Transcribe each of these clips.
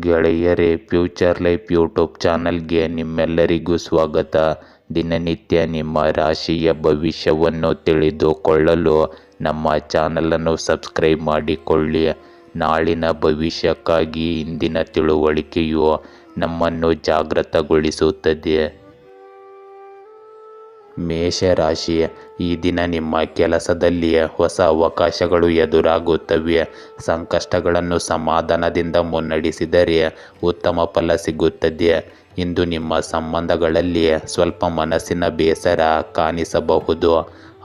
ಗೆಳೆಯರೇ, future life YouTube ಚಾನಲ್ಗೆ ನಿಮ್ಮೆಲ್ಲರಿಗೂ ಸ್ವಾಗತ. ದಿನನಿತ್ಯ ನಿಮ್ಮ ರಾಶಿಯ ಭವಿಷ್ಯವನ್ನು ತಿಳಿದುಕೊಳ್ಳಲು ನಮ್ಮ ಚಾನಲನ್ನು ಸಬ್ಸ್ಕ್ರೈಬ್ ಮಾಡಿಕೊಳ್ಳಿ. ನಾಳಿನ ಭವಿಷ್ಯಕ್ಕಾಗಿ ಇಂದಿನ ತಿಳುವಳಿಕೆಯು ನಮ್ಮನ್ನು ಜಾಗೃತಗೊಳಿಸುತ್ತದೆ. ಮೇಷರಾಶಿ, ಈ ದಿನ ನಿಮ್ಮ ಕೆಲಸದಲ್ಲಿ ಹೊಸ ಅವಕಾಶಗಳು ಎದುರಾಗುತ್ತವೆ. ಸಂಕಷ್ಟಗಳನ್ನು ಸಮಾಧಾನದಿಂದ ಮುನ್ನಡೆಸಿದರೆ ಉತ್ತಮ ಫಲ ಸಿಗುತ್ತದೆ. ಇಂದು ನಿಮ್ಮ ಸಂಬಂಧಗಳಲ್ಲಿ ಸ್ವಲ್ಪ ಮನಸ್ಸಿನ ಬೇಸರ ಕಾಣಿಸಬಹುದು.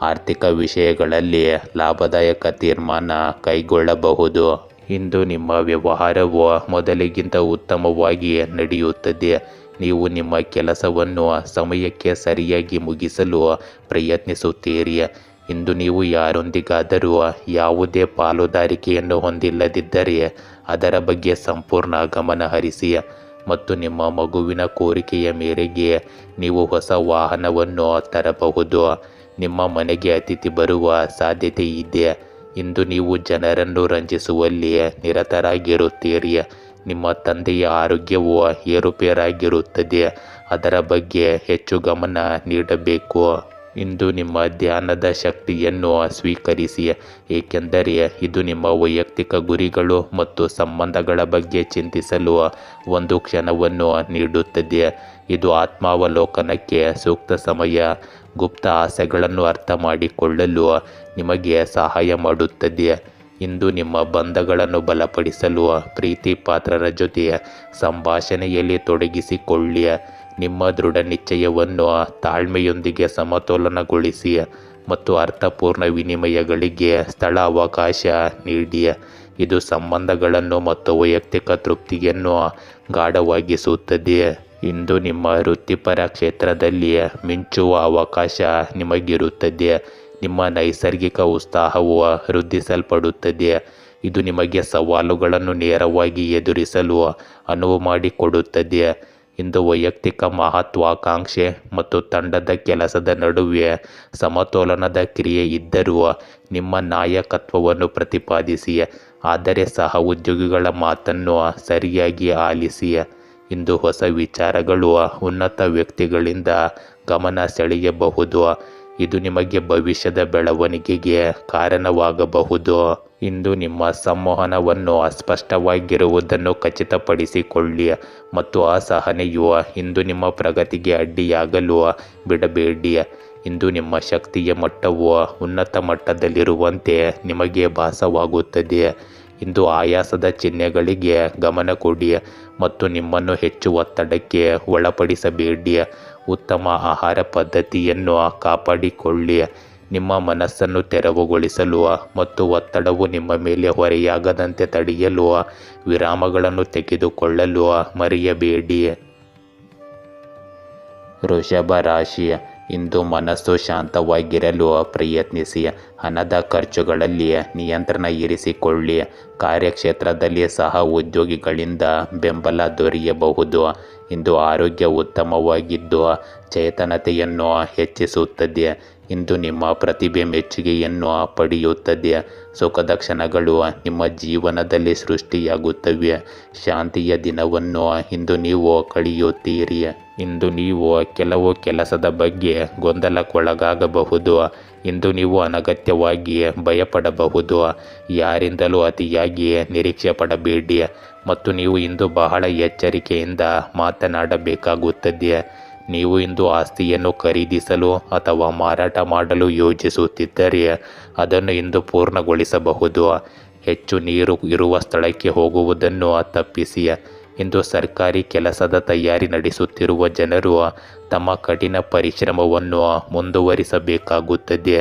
ಆರ್ಥಿಕ ವಿಷಯಗಳಲ್ಲಿ ಲಾಭದಾಯಕ ತೀರ್ಮಾನ ಕೈಗೊಳ್ಳಬಹುದು. ಇಂದು ನಿಮ್ಮ ವ್ಯವಹಾರವು ಮೊದಲಿಗಿಂತ ಉತ್ತಮವಾಗಿ ನಡೆಯುತ್ತದೆ. ನೀವು ನಿಮ್ಮ ಕೆಲಸವನ್ನು ಸಮಯಕ್ಕೆ ಸರಿಯಾಗಿ ಮುಗಿಸಲು ಪ್ರಯತ್ನಿಸುತ್ತೀರಿ. ಇಂದು ನೀವು ಯಾರೊಂದಿಗಾದರೂ ಯಾವುದೇ ಪಾಲುದಾರಿಕೆಯನ್ನು ಹೊಂದಿಲ್ಲದಿದ್ದರೆ ಅದರ ಬಗ್ಗೆ ಸಂಪೂರ್ಣ ಗಮನ ಹರಿಸಿ ಮತ್ತು ನಿಮ್ಮ ಮಗುವಿನ ಕೋರಿಕೆಯ ಮೇರೆಗೆ ನೀವು ಹೊಸ ವಾಹನವನ್ನು ತರಬಹುದು. ನಿಮ್ಮ ಮನೆಗೆ ಅತಿಥಿ ಬರುವ ಸಾಧ್ಯತೆ ಇದೆ. ಇಂದು ನೀವು ಜನರನ್ನು ರಂಜಿಸುವಲ್ಲಿ ನಿರತರಾಗಿರುತ್ತೀರಿ. ನಿಮ್ಮ ತಂದೆಯ ಆರೋಗ್ಯವು ಏರುಪೇರಾಗಿರುತ್ತದೆ. ಅದರ ಬಗ್ಗೆ ಹೆಚ್ಚು ಗಮನ ನೀಡಬೇಕು. ಇಂದು ನಿಮ್ಮ ಧ್ಯಾನದ ಶಕ್ತಿಯನ್ನು ಸ್ವೀಕರಿಸಿ, ಏಕೆಂದರೆ ಇದು ನಿಮ್ಮ ವೈಯಕ್ತಿಕ ಗುರಿಗಳು ಮತ್ತು ಸಂಬಂಧಗಳ ಬಗ್ಗೆ ಚಿಂತಿಸಲು ಒಂದು ಕ್ಷಣವನ್ನು ನೀಡುತ್ತದೆ. ಇದು ಆತ್ಮಾವಲೋಕನಕ್ಕೆ ಸೂಕ್ತ ಸಮಯ. ಗುಪ್ತ ಆಸೆಗಳನ್ನು ಅರ್ಥ ಮಾಡಿಕೊಳ್ಳಲು ನಿಮಗೆ ಸಹಾಯ ಮಾಡುತ್ತದೆ. ಇಂದು ನಿಮ್ಮ ಬಂಧಗಳನ್ನು ಬಲಪಡಿಸಲು ಪ್ರೀತಿ ಪಾತ್ರರ ಜೊತೆ ಸಂಭಾಷಣೆಯಲ್ಲಿ ತೊಡಗಿಸಿಕೊಳ್ಳಿ. ನಿಮ್ಮ ದೃಢ ನಿಶ್ಚಯವನ್ನು ತಾಳ್ಮೆಯೊಂದಿಗೆ ಸಮತೋಲನಗೊಳಿಸಿ ಮತ್ತು ಅರ್ಥಪೂರ್ಣ ವಿನಿಮಯಗಳಿಗೆ ಸ್ಥಳ ಅವಕಾಶ ನೀಡಿ. ಇದು ಸಂಬಂಧಗಳನ್ನು ಮತ್ತು ವೈಯಕ್ತಿಕ ತೃಪ್ತಿಯನ್ನು ಗಾಢವಾಗಿಸುತ್ತದೆ. ಇಂದು ನಿಮ್ಮ ವೃತ್ತಿಪರ ಕ್ಷೇತ್ರದಲ್ಲಿ ಮಿಂಚುವ ಅವಕಾಶ ನಿಮಗಿರುತ್ತದೆ. ನಿಮ್ಮ ನೈಸರ್ಗಿಕ ಉತ್ಸಾಹವು ವೃದ್ಧಿಸಲ್ಪಡುತ್ತದೆ. ಇದು ನಿಮಗೆ ಸವಾಲುಗಳನ್ನು ನೇರವಾಗಿ ಎದುರಿಸಲು ಅನುವು ಮಾಡಿಕೊಡುತ್ತದೆ. ಇಂದು ವೈಯಕ್ತಿಕ ಮಹತ್ವಾಕಾಂಕ್ಷೆ ಮತ್ತು ತಂಡದ ಕೆಲಸದ ನಡುವೆ ಸಮತೋಲನದ ಕ್ರಿಯೆ ಇದ್ದರೂ ನಿಮ್ಮ ನಾಯಕತ್ವವನ್ನು ಪ್ರತಿಪಾದಿಸಿ, ಆದರೆ ಸಹ ಉದ್ಯೋಗಿಗಳ ಮಾತನ್ನು ಸರಿಯಾಗಿ ಆಲಿಸಿ. ಇಂದು ಹೊಸ ವಿಚಾರಗಳು ಉನ್ನತ ವ್ಯಕ್ತಿಗಳಿಂದ ಗಮನ ಸೆಳೆಯಬಹುದು. ಇದು ನಿಮಗೆ ಭವಿಷ್ಯದ ಬೆಳವಣಿಗೆಗೆ ಕಾರಣವಾಗಬಹುದು. ಇಂದು ನಿಮ್ಮ ಸಂವಹನವನ್ನು ಅಸ್ಪಷ್ಟವಾಗಿರುವುದನ್ನು ಖಚಿತಪಡಿಸಿಕೊಳ್ಳಿ ಮತ್ತು ಅಸಹನೆಯು ಇಂದು ನಿಮ್ಮ ಪ್ರಗತಿಗೆ ಅಡ್ಡಿಯಾಗಲು ಬಿಡಬೇಡಿ. ಇಂದು ನಿಮ್ಮ ಶಕ್ತಿಯ ಮಟ್ಟವು ಉನ್ನತ ಮಟ್ಟದಲ್ಲಿರುವಂತೆ ನಿಮಗೆ ಭಾಸವಾಗುತ್ತದೆ. ಇಂದು ಆಯಾಸದ ಚಿಹ್ನೆಗಳಿಗೆ ಗಮನ ಕೊಡಿ ಮತ್ತು ನಿಮ್ಮನ್ನು ಹೆಚ್ಚು ಒತ್ತಡಕ್ಕೆ ಒಳಪಡಿಸಬೇಡಿ. ಉತ್ತಮ ಆಹಾರ ಪದ್ಧತಿಯನ್ನು ಕಾಪಾಡಿಕೊಳ್ಳಿ. ನಿಮ್ಮ ಮನಸ್ಸನ್ನು ತೆರವುಗೊಳಿಸಲು ಮತ್ತು ಒತ್ತಡವು ನಿಮ್ಮ ಮೇಲೆ ಹೊರೆಯಾಗದಂತೆ ತಡೆಯಲು ವಿರಾಮಗಳನ್ನು ತೆಗೆದುಕೊಳ್ಳಲು ಮರೆಯಬೇಡಿ. ವೃಷಭ ರಾಶಿ, ಇಂದು ಮನಸ್ಸು ಶಾಂತವಾಗಿರಲು ಪ್ರಯತ್ನಿಸಿ. ಹಣದ ಖರ್ಚುಗಳಲ್ಲಿ ನಿಯಂತ್ರಣ ಇರಿಸಿಕೊಳ್ಳಿ. ಕಾರ್ಯಕ್ಷೇತ್ರದಲ್ಲಿ ಸಹ ಉದ್ಯೋಗಿಗಳಿಂದ ಬೆಂಬಲ ದೊರೆಯಬಹುದು. ಇಂದು ಆರೋಗ್ಯ ಉತ್ತಮವಾಗಿದ್ದು ಚೇತನತೆಯನ್ನು ಹೆಚ್ಚಿಸುತ್ತದೆ. ಇಂದು ನಿಮ್ಮ ಪ್ರತಿಭೆ ಮೆಚ್ಚುಗೆಯನ್ನು ಪಡೆಯುತ್ತದೆ. ಸುಖದ ಕ್ಷಣಗಳು ನಿಮ್ಮ ಜೀವನದಲ್ಲಿ ಸೃಷ್ಟಿಯಾಗುತ್ತವೆ. ಶಾಂತಿಯ ದಿನವನ್ನು ಇಂದು ನೀವು ಕಳೆಯುತ್ತೀರಿ. ಇಂದು ನೀವು ಕೆಲವು ಕೆಲಸದ ಬಗ್ಗೆ ಗೊಂದಲಕ್ಕೊಳಗಾಗಬಹುದು. ಇಂದು ನೀವು ಅನಗತ್ಯವಾಗಿ ಭಯಪಡಬಹುದು. ಯಾರಿಂದಲೂ ಅತಿಯಾಗಿ ನಿರೀಕ್ಷೆ ಪಡಬೇಡಿ ಮತ್ತು ನೀವು ಇಂದು ಬಹಳ ಎಚ್ಚರಿಕೆಯಿಂದ ಮಾತನಾಡಬೇಕಾಗುತ್ತದೆ. ನೀವು ಇಂದು ಆಸ್ತಿಯನ್ನು ಖರೀದಿಸಲು ಅಥವಾ ಮಾರಾಟ ಮಾಡಲು ಯೋಜಿಸುತ್ತಿದ್ದರೆ ಅದನ್ನು ಇಂದು ಪೂರ್ಣಗೊಳಿಸಬಹುದು. ಹೆಚ್ಚು ನೀರು ಇರುವ ಸ್ಥಳಕ್ಕೆ ಹೋಗುವುದನ್ನು ತಪ್ಪಿಸಿ. ಇಂದು ಸರ್ಕಾರಿ ಕೆಲಸದ ತಯಾರಿ ನಡೆಸುತ್ತಿರುವ ಜನರು ತಮ್ಮ ಕಠಿಣ ಪರಿಶ್ರಮವನ್ನು ಮುಂದುವರಿಸಬೇಕಾಗುತ್ತದೆ.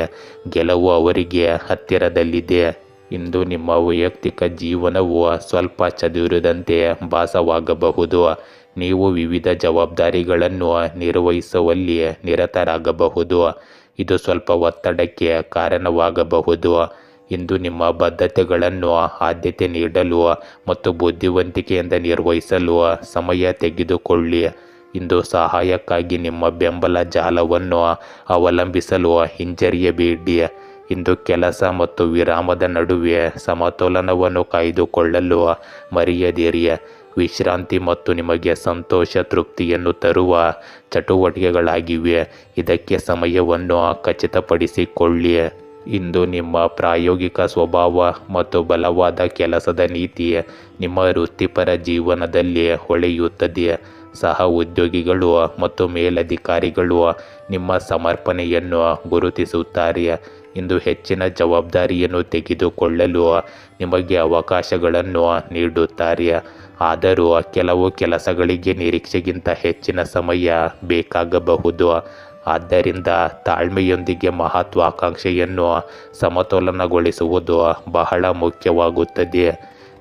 ಗೆಲುವು ಅವರಿಗೆ ಹತ್ತಿರದಲ್ಲಿದೆ. ಇಂದು ನಿಮ್ಮ ವೈಯಕ್ತಿಕ ಜೀವನವು ಸ್ವಲ್ಪ ಚದುರಿದಂತೆ ಭಾಸವಾಗಬಹುದು. ನೀವು ವಿವಿಧ ಜವಾಬ್ದಾರಿಗಳನ್ನು ನಿರ್ವಹಿಸುವಲ್ಲಿ ನಿರತರಾಗಬಹುದು. ಇದು ಸ್ವಲ್ಪ ಒತ್ತಡಕ್ಕೆ ಕಾರಣವಾಗಬಹುದು. ಇಂದು ನಿಮ್ಮ ಬದ್ಧತೆಗಳನ್ನು ಆದ್ಯತೆ ನೀಡಲು ಮತ್ತು ಬುದ್ಧಿವಂತಿಕೆಯಿಂದ ನಿರ್ವಹಿಸಲು ಸಮಯ ತೆಗೆದುಕೊಳ್ಳಿ. ಇಂದು ಸಹಾಯಕ್ಕಾಗಿ ನಿಮ್ಮ ಬೆಂಬಲ ಜಾಲವನ್ನು ಅವಲಂಬಿಸಲು ಹಿಂಜರಿಯಬೇಡಿ. ಇಂದು ಕೆಲಸ ಮತ್ತು ವಿರಾಮದ ನಡುವೆ ಸಮತೋಲನವನ್ನು ಕಾಯ್ದುಕೊಳ್ಳಲು ಮರೆಯದಿರಿ. ವಿಶ್ರಾಂತಿ ಮತ್ತು ನಿಮಗೆ ಸಂತೋಷ ತೃಪ್ತಿಯನ್ನು ತರುವ ಚಟುವಟಿಕೆಗಳಾಗಿವೆ. ಇದಕ್ಕೆ ಸಮಯವನ್ನು ಖಚಿತಪಡಿಸಿಕೊಳ್ಳಿ. ಇಂದು ನಿಮ್ಮ ಪ್ರಾಯೋಗಿಕ ಸ್ವಭಾವ ಮತ್ತು ಬಲವಾದ ಕೆಲಸದ ನೀತಿ ನಿಮ್ಮ ವೃತ್ತಿಪರ ಜೀವನದಲ್ಲಿ ಹೊಳೆಯುತ್ತದೆ. ಸಹ ಉದ್ಯೋಗಿಗಳು ಮತ್ತು ಮೇಲಧಿಕಾರಿಗಳು ನಿಮ್ಮ ಸಮರ್ಪಣೆಯನ್ನು ಗುರುತಿಸುತ್ತಾರೆ. ಇಂದು ಹೆಚ್ಚಿನ ಜವಾಬ್ದಾರಿಯನ್ನು ತೆಗೆದುಕೊಳ್ಳಲು ನಿಮಗೆ ಅವಕಾಶಗಳನ್ನು ನೀಡುತ್ತಾರೆ. ಆದರೂ ಕೆಲವು ಕೆಲಸಗಳಿಗೆ ನಿರೀಕ್ಷೆಗಿಂತ ಹೆಚ್ಚಿನ ಸಮಯ ಬೇಕಾಗಬಹುದು. ಆದ್ದರಿಂದ ತಾಳ್ಮೆಯೊಂದಿಗೆ ಮಹತ್ವಾಕಾಂಕ್ಷೆಯನ್ನು ಸಮತೋಲನಗೊಳಿಸುವುದು ಬಹಳ ಮುಖ್ಯವಾಗುತ್ತದೆ.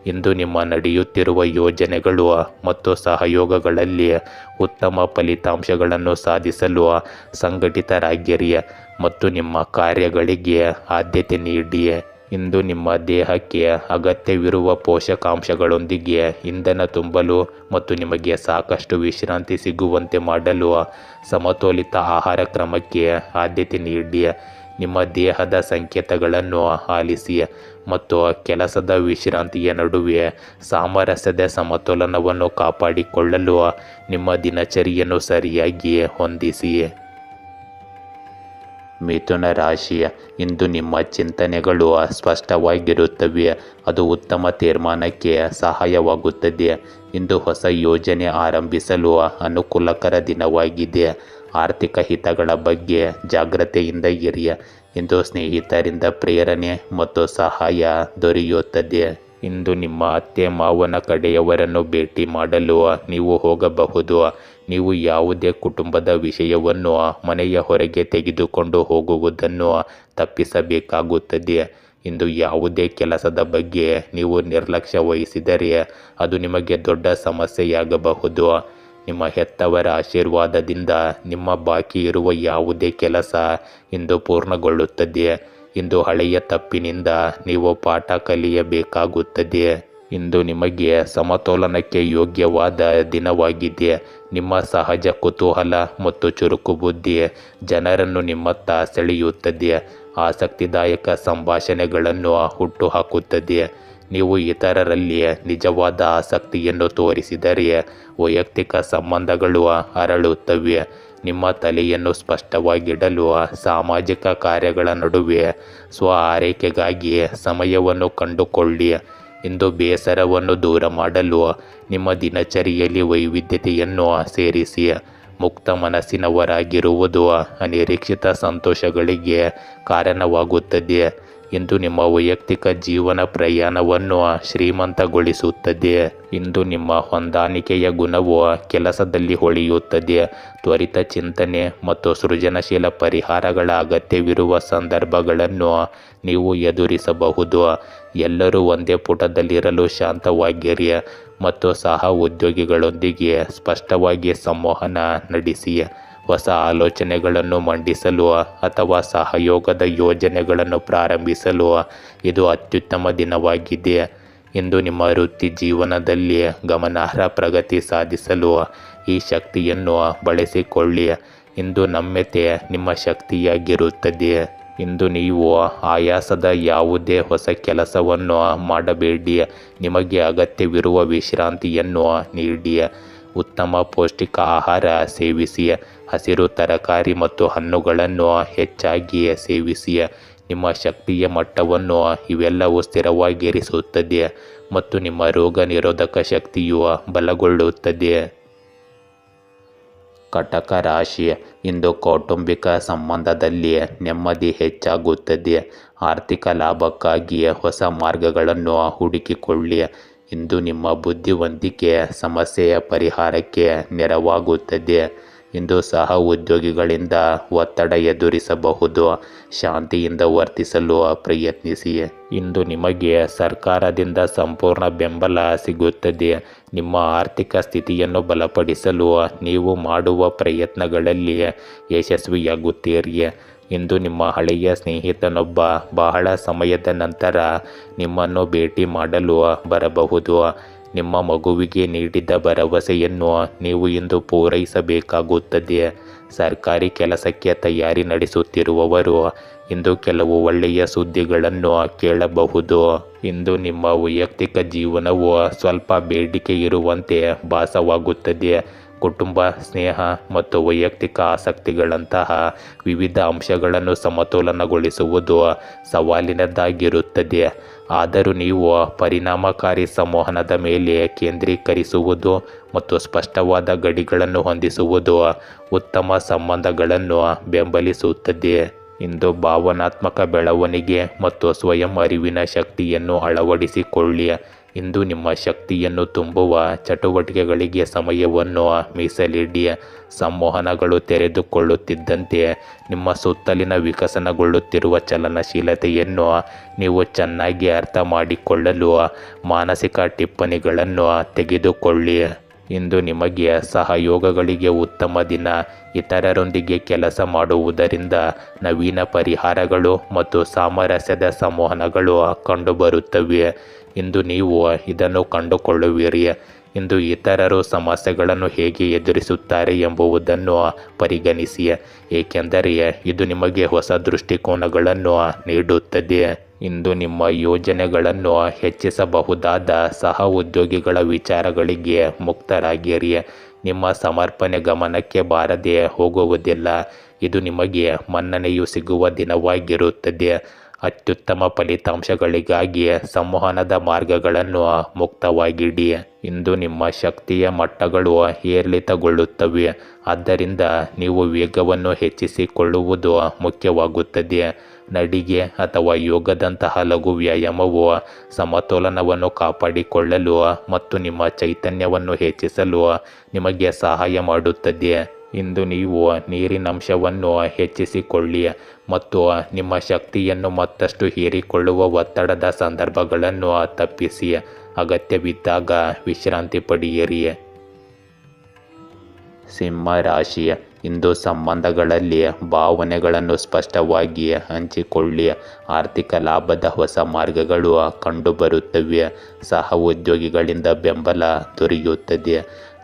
ಇಂದು ನಿಮ್ಮ ನಡೆಯುತ್ತಿರುವ ಯೋಜನೆಗಳು ಮತ್ತು ಸಹಯೋಗಗಳಲ್ಲಿ ಉತ್ತಮ ಫಲಿತಾಂಶಗಳನ್ನು ಸಾಧಿಸಲು ಸಂಘಟಿತರಾಗಿರಿ ಮತ್ತು ನಿಮ್ಮ ಕಾರ್ಯಗಳಿಗೆ ಆದ್ಯತೆ ನೀಡಿ. ಇಂದು ನಿಮ್ಮ ದೇಹಕ್ಕೆ ಅಗತ್ಯವಿರುವ ಪೋಷಕಾಂಶಗಳೊಂದಿಗೆ ಇಂಧನ ತುಂಬಲು ಮತ್ತು ನಿಮಗೆ ಸಾಕಷ್ಟು ವಿಶ್ರಾಂತಿ ಸಿಗುವಂತೆ ಮಾಡಲು ಸಮತೋಲಿತ ಆಹಾರ ಕ್ರಮಕ್ಕೆ ಆದ್ಯತೆ ನೀಡಿ. ನಿಮ್ಮ ದೇಹದ ಸಂಕೇತಗಳನ್ನು ಆಲಿಸಿ ಮತ್ತು ಕೆಲಸದ ವಿಶ್ರಾಂತಿಯ ನಡುವೆ ಸಾಮರಸ್ಯದ ಸಮತೋಲನವನ್ನು ಕಾಪಾಡಿಕೊಳ್ಳಲು ನಿಮ್ಮ ದಿನಚರಿಯನ್ನು ಸರಿಯಾಗಿ ಹೊಂದಿಸಿ. ಮಿಥುನ ರಾಶಿ, ಇಂದು ನಿಮ್ಮ ಚಿಂತನೆಗಳು ಸ್ಪಷ್ಟವಾಗಿರುತ್ತವೆ. ಅದು ಉತ್ತಮ ತೀರ್ಮಾನಕ್ಕೆ ಸಹಾಯವಾಗುತ್ತದೆ. ಇಂದು ಹೊಸ ಯೋಜನೆ ಆರಂಭಿಸಲು ಅನುಕೂಲಕರ ದಿನವಾಗಿದೆ. ಆರ್ಥಿಕ ಹಿತಗಳ ಬಗ್ಗೆ ಜಾಗ್ರತೆಯಿಂದ ಇರಿ. ಇಂದು ಸ್ನೇಹಿತರಿಂದ ಪ್ರೇರಣೆ ಮತ್ತು ಸಹಾಯ ದೊರೆಯುತ್ತದೆ. ಇಂದು ನಿಮ್ಮ ಅತ್ತೆ ಮಾವನ ಕಡೆಯವರನ್ನು ಭೇಟಿ ಮಾಡಲು ನೀವು ಹೋಗಬಹುದು. ನೀವು ಯಾವುದೇ ಕುಟುಂಬದ ವಿಷಯವನ್ನು ಮನೆಯ ಹೊರಗೆ ತೆಗೆದುಕೊಂಡು ಹೋಗುವುದನ್ನು ತಪ್ಪಿಸಬೇಕಾಗುತ್ತದೆ. ಇಂದು ಯಾವುದೇ ಕೆಲಸದ ಬಗ್ಗೆ ನೀವು ನಿರ್ಲಕ್ಷ್ಯ ವಹಿಸಿದರೆ ಅದು ನಿಮಗೆ ದೊಡ್ಡ ಸಮಸ್ಯೆಯಾಗಬಹುದು. ನಿಮ್ಮ ಹೆತ್ತವರ ಆಶೀರ್ವಾದದಿಂದ ನಿಮ್ಮ ಬಾಕಿ ಇರುವ ಯಾವುದೇ ಕೆಲಸ ಇಂದು ಪೂರ್ಣಗೊಳ್ಳುತ್ತದೆ. ಇಂದು ಹಳೆಯ ತಪ್ಪಿನಿಂದ ನೀವು ಪಾಠ ಕಲಿಯಬೇಕಾಗುತ್ತದೆ. ಇಂದು ನಿಮಗೆ ಸಮತೋಲನಕ್ಕೆ ಯೋಗ್ಯವಾದ ದಿನವಾಗಿದೆ. ನಿಮ್ಮ ಸಹಜ ಕುತೂಹಲ ಮತ್ತು ಚುರುಕು ಬುದ್ಧಿ ಜನರನ್ನು ನಿಮ್ಮತ್ತ ಸೆಳೆಯುತ್ತದೆ. ಆಸಕ್ತಿದಾಯಕ ಸಂಭಾಷಣೆಗಳನ್ನು ಹುಟ್ಟುಹಾಕುತ್ತದೆ. ನೀವು ಇತರರಲ್ಲಿ ನಿಜವಾದ ಆಸಕ್ತಿಯನ್ನು ತೋರಿಸಿದರೆ ವೈಯಕ್ತಿಕ ಸಂಬಂಧಗಳು ಅರಳುತ್ತವೆ. ನಿಮ್ಮ ತಲೆಯನ್ನು ಸ್ಪಷ್ಟವಾಗಿಡಲು ಸಾಮಾಜಿಕ ಕಾರ್ಯಗಳ ನಡುವೆ ಸ್ವ ಆರೈಕೆಗಾಗಿ ಸಮಯವನ್ನು ಕಂಡುಕೊಳ್ಳಿ. ಇಂದು ಬೇಸರವನ್ನು ದೂರ ಮಾಡಲು ನಿಮ್ಮ ದಿನಚರಿಯಲ್ಲಿ ವೈವಿಧ್ಯತೆಯನ್ನು ಸೇರಿಸಿ. ಮುಕ್ತ ಮನಸ್ಸಿನವರಾಗಿರುವುದು ಅನಿರೀಕ್ಷಿತ ಸಂತೋಷಗಳಿಗೆ ಕಾರಣವಾಗುತ್ತದೆ. ಇಂದು ನಿಮ್ಮ ವೈಯಕ್ತಿಕ ಜೀವನ ಪ್ರಯಾಣವನ್ನು ಶ್ರೀಮಂತಗೊಳಿಸುತ್ತದೆ. ಇಂದು ನಿಮ್ಮ ಹೊಂದಾಣಿಕೆಯ ಗುಣವು ಕೆಲಸದಲ್ಲಿ ಹೊಳೆಯುತ್ತದೆ. ತ್ವರಿತ ಚಿಂತನೆ ಮತ್ತು ಸೃಜನಶೀಲ ಪರಿಹಾರಗಳ ಅಗತ್ಯವಿರುವ ಸಂದರ್ಭಗಳನ್ನು ನೀವು ಎದುರಿಸಬಹುದು. ಎಲ್ಲರೂ ಒಂದೇ ಪುಟದಲ್ಲಿರಲು ಶಾಂತವಾಗಿರಿ ಮತ್ತು ಸಹ ಉದ್ಯೋಗಿಗಳೊಂದಿಗೆ ಸ್ಪಷ್ಟವಾಗಿ ಸಂವಹನ ನಡೆಸಿ. ಹೊಸ ಆಲೋಚನೆಗಳನ್ನು ಮಂಡಿಸಲು ಅಥವಾ ಸಹಯೋಗದ ಯೋಜನೆಗಳನ್ನು ಪ್ರಾರಂಭಿಸಲು ಇದು ಅತ್ಯುತ್ತಮ ದಿನವಾಗಿದೆ. ಇಂದು ನಿಮ್ಮ ವೃತ್ತಿ ಜೀವನದಲ್ಲಿ ಗಮನಾರ್ಹ ಪ್ರಗತಿ ಸಾಧಿಸಲು ಈ ಶಕ್ತಿಯನ್ನು ಬಳಸಿಕೊಳ್ಳಿ. ಇಂದು ನಮ್ಯತೆ ನಿಮ್ಮ ಶಕ್ತಿಯಾಗಿರುತ್ತದೆ. ಇಂದು ನೀವು ಆಯಾಸದ ಯಾವುದೇ ಹೊಸ ಕೆಲಸವನ್ನು ಮಾಡಬೇಡಿ. ನಿಮಗೆ ಅಗತ್ಯವಿರುವ ವಿಶ್ರಾಂತಿಯನ್ನು ನೀಡಿ. ಉತ್ತಮ ಪೌಷ್ಟಿಕ ಆಹಾರ ಸೇವಿಸಿ. ಹಸಿರು ತರಕಾರಿ ಮತ್ತು ಹಣ್ಣುಗಳನ್ನು ಹೆಚ್ಚಾಗಿ ಸೇವಿಸಿ. ನಿಮ್ಮ ಶಕ್ತಿಯ ಮಟ್ಟವನ್ನು ಇವೆಲ್ಲವೂ ಸ್ಥಿರವಾಗಿರಿಸುತ್ತದೆ ಮತ್ತು ನಿಮ್ಮ ರೋಗ ನಿರೋಧಕ ಶಕ್ತಿಯು ಬಲಗೊಳ್ಳುತ್ತದೆ. ಕಟಕ ರಾಶಿ, ಇಂದು ಕೌಟುಂಬಿಕ ಸಂಬಂಧದಲ್ಲಿ ನೆಮ್ಮದಿ ಹೆಚ್ಚಾಗುತ್ತದೆ. ಆರ್ಥಿಕ ಲಾಭಕ್ಕಾಗಿ ಹೊಸ ಮಾರ್ಗಗಳನ್ನು ಹುಡುಕಿಕೊಳ್ಳಿ. ಇಂದು ನಿಮ್ಮ ಬುದ್ಧಿವಂತಿಕೆ ಸಮಸ್ಯೆಯ ಪರಿಹಾರಕ್ಕೆ ನೆರವಾಗುತ್ತದೆ. ಇಂದು ಸಹ ಉದ್ಯೋಗಿಗಳಿಂದ ಒತ್ತಡ ಎದುರಿಸಬಹುದು. ಶಾಂತಿಯಿಂದ ವರ್ತಿಸಲು ಪ್ರಯತ್ನಿಸಿ. ಇಂದು ನಿಮಗೆ ಸರ್ಕಾರದಿಂದ ಸಂಪೂರ್ಣ ಬೆಂಬಲ ಸಿಗುತ್ತದೆ. ನಿಮ್ಮ ಆರ್ಥಿಕ ಸ್ಥಿತಿಯನ್ನು ಬಲಪಡಿಸಲು ನೀವು ಮಾಡುವ ಪ್ರಯತ್ನಗಳಲ್ಲಿ ಯಶಸ್ವಿಯಾಗುತ್ತೀರಿ. ಇಂದು ನಿಮ್ಮ ಹಳೆಯ ಸ್ನೇಹಿತನೊಬ್ಬ ಬಹಳ ಸಮಯದ ನಂತರ ನಿಮ್ಮನ್ನು ಭೇಟಿ ಮಾಡಲು ಬರಬಹುದು. ನಿಮ್ಮ ಮಗುವಿಗೆ ನೀಡಿದ ಭರವಸೆಯನ್ನು ನೀವು ಇಂದು ಪೂರೈಸಬೇಕಾಗುತ್ತದೆ. ಸರ್ಕಾರಿ ಕೆಲಸಕ್ಕೆ ತಯಾರಿ ನಡೆಸುತ್ತಿರುವವರು ಇಂದು ಕೆಲವು ಒಳ್ಳೆಯ ಸುದ್ದಿಗಳನ್ನು ಕೇಳಬಹುದು. ಇಂದು ನಿಮ್ಮ ವೈಯಕ್ತಿಕ ಜೀವನವು ಸ್ವಲ್ಪ ಬೇಡಿಕೆ ಇರುವಂತೆ ಭಾಸವಾಗುತ್ತದೆ. ಕುಟುಂಬ, ಸ್ನೇಹ ಮತ್ತು ವೈಯಕ್ತಿಕ ಆಸಕ್ತಿಗಳಂತಹ ವಿವಿಧ ಅಂಶಗಳನ್ನು ಸಮತೋಲನಗೊಳಿಸುವುದು ಸವಾಲಿನದ್ದಾಗಿರುತ್ತದೆ. ಆದರೂ ನೀವು ಪರಿಣಾಮಕಾರಿ ಸಂವಹನದ ಮೇಲೆ ಕೇಂದ್ರೀಕರಿಸುವುದು ಮತ್ತು ಸ್ಪಷ್ಟವಾದ ಗಡಿಗಳನ್ನು ಹೊಂದಿಸುವುದು ಉತ್ತಮ ಸಂಬಂಧಗಳನ್ನು ಬೆಂಬಲಿಸುತ್ತದೆ. ಇಂದು ಭಾವನಾತ್ಮಕ ಬೆಳವಣಿಗೆ ಮತ್ತು ಸ್ವಯಂ ಅರಿವಿನ ಶಕ್ತಿಯನ್ನು ಅಳವಡಿಸಿಕೊಳ್ಳಿ. ಇಂದು ನಿಮ್ಮ ಶಕ್ತಿಯನ್ನು ತುಂಬುವ ಚಟುವಟಿಕೆಗಳಿಗೆ ಸಮಯವನ್ನು ಮೀಸಲಿಡಿ. ಸಂವಹನಗಳು ತೆರೆದುಕೊಳ್ಳುತ್ತಿದ್ದಂತೆ ನಿಮ್ಮ ಸುತ್ತಲಿನ ವಿಕಸನಗೊಳ್ಳುತ್ತಿರುವ ಚಲನಶೀಲತೆಯನ್ನು ನೀವು ಚೆನ್ನಾಗಿ ಅರ್ಥ ಮಾಡಿಕೊಳ್ಳಲು ಮಾನಸಿಕ ಟಿಪ್ಪಣಿಗಳನ್ನು ತೆಗೆದುಕೊಳ್ಳಿ. ಇಂದು ನಿಮಗೆ ಸಹಯೋಗಗಳಿಗೆ ಉತ್ತಮ ದಿನ. ಇತರರೊಂದಿಗೆ ಕೆಲಸ ಮಾಡುವುದರಿಂದ ನವೀನ ಪರಿಹಾರಗಳು ಮತ್ತು ಸಾಮರಸ್ಯದ ಸಂವಹನಗಳು ಕಂಡುಬರುತ್ತವೆ. ಇಂದು ನೀವು ಇದನ್ನು ಕಂಡುಕೊಳ್ಳುವಿರಿ. ಇಂದು ಇತರರು ಸಮಸ್ಯೆಗಳನ್ನು ಹೇಗೆ ಎದುರಿಸುತ್ತಾರೆ ಎಂಬುದನ್ನು ಪರಿಗಣಿಸಿ, ಏಕೆಂದರೆ ಇದು ನಿಮಗೆ ಹೊಸ ದೃಷ್ಟಿಕೋನಗಳನ್ನು ನೀಡುತ್ತದೆ. ಇಂದು ನಿಮ್ಮ ಯೋಜನೆಗಳನ್ನು ಹೆಚ್ಚಿಸಬಹುದಾದ ಸಹ ಉದ್ಯೋಗಿಗಳ ವಿಚಾರಗಳಿಗೆ ಮುಕ್ತರಾಗಿರಿ. ನಿಮ್ಮ ಸಮರ್ಪಣೆ ಗಮನಕ್ಕೆ ಬಾರದೆ ಹೋಗುವುದಿಲ್ಲ. ಇದು ನಿಮಗೆ ಮನ್ನಣೆಯು ಸಿಗುವ ದಿನವಾಗಿರುತ್ತದೆ. ಅತ್ಯುತ್ತಮ ಫಲಿತಾಂಶಗಳಿಗಾಗಿ ಸಂವಹನದ ಮಾರ್ಗಗಳನ್ನು ಮುಕ್ತವಾಗಿಡಿ. ಇಂದು ನಿಮ್ಮ ಶಕ್ತಿಯ ಮಟ್ಟಗಳು ಏರಿಳಿತಗೊಳ್ಳುತ್ತವೆ. ಆದ್ದರಿಂದ ನೀವು ವೇಗವನ್ನು ಹೆಚ್ಚಿಸಿಕೊಳ್ಳುವುದು ಮುಖ್ಯವಾಗುತ್ತದೆ. ನಡಿಗೆ ಅಥವಾ ಯೋಗದಂತಹ ಲಘು ವ್ಯಾಯಾಮವು ಸಮತೋಲನವನ್ನು ಕಾಪಾಡಿಕೊಳ್ಳಲು ಮತ್ತು ನಿಮ್ಮ ಚೈತನ್ಯವನ್ನು ಹೆಚ್ಚಿಸಲು ನಿಮಗೆ ಸಹಾಯ ಮಾಡುತ್ತದೆ. ಇಂದು ನೀವು ನೀರಿನಂಶವನ್ನು ಹೆಚ್ಚಿಸಿಕೊಳ್ಳಿ ಮತ್ತು ನಿಮ್ಮ ಶಕ್ತಿಯನ್ನು ಮತ್ತಷ್ಟು ಹೀರಿಕೊಳ್ಳುವ ಒತ್ತಡದ ಸಂದರ್ಭಗಳನ್ನು ತಪ್ಪಿಸಿ. ಅಗತ್ಯವಿದ್ದಾಗ ವಿಶ್ರಾಂತಿ ಪಡೆಯಿರಿ. ಸಿಂಹ ರಾಶಿ, ಇಂದು ಸಂಬಂಧಗಳಲ್ಲಿ ಭಾವನೆಗಳನ್ನು ಸ್ಪಷ್ಟವಾಗಿ ಹಂಚಿಕೊಳ್ಳಿ. ಆರ್ಥಿಕ ಲಾಭದ ಹೊಸ ಮಾರ್ಗಗಳು ಕಂಡುಬರುತ್ತವೆ. ಸಹ ಉದ್ಯೋಗಿಗಳಿಂದ ಬೆಂಬಲ ದೊರೆಯುತ್ತದೆ,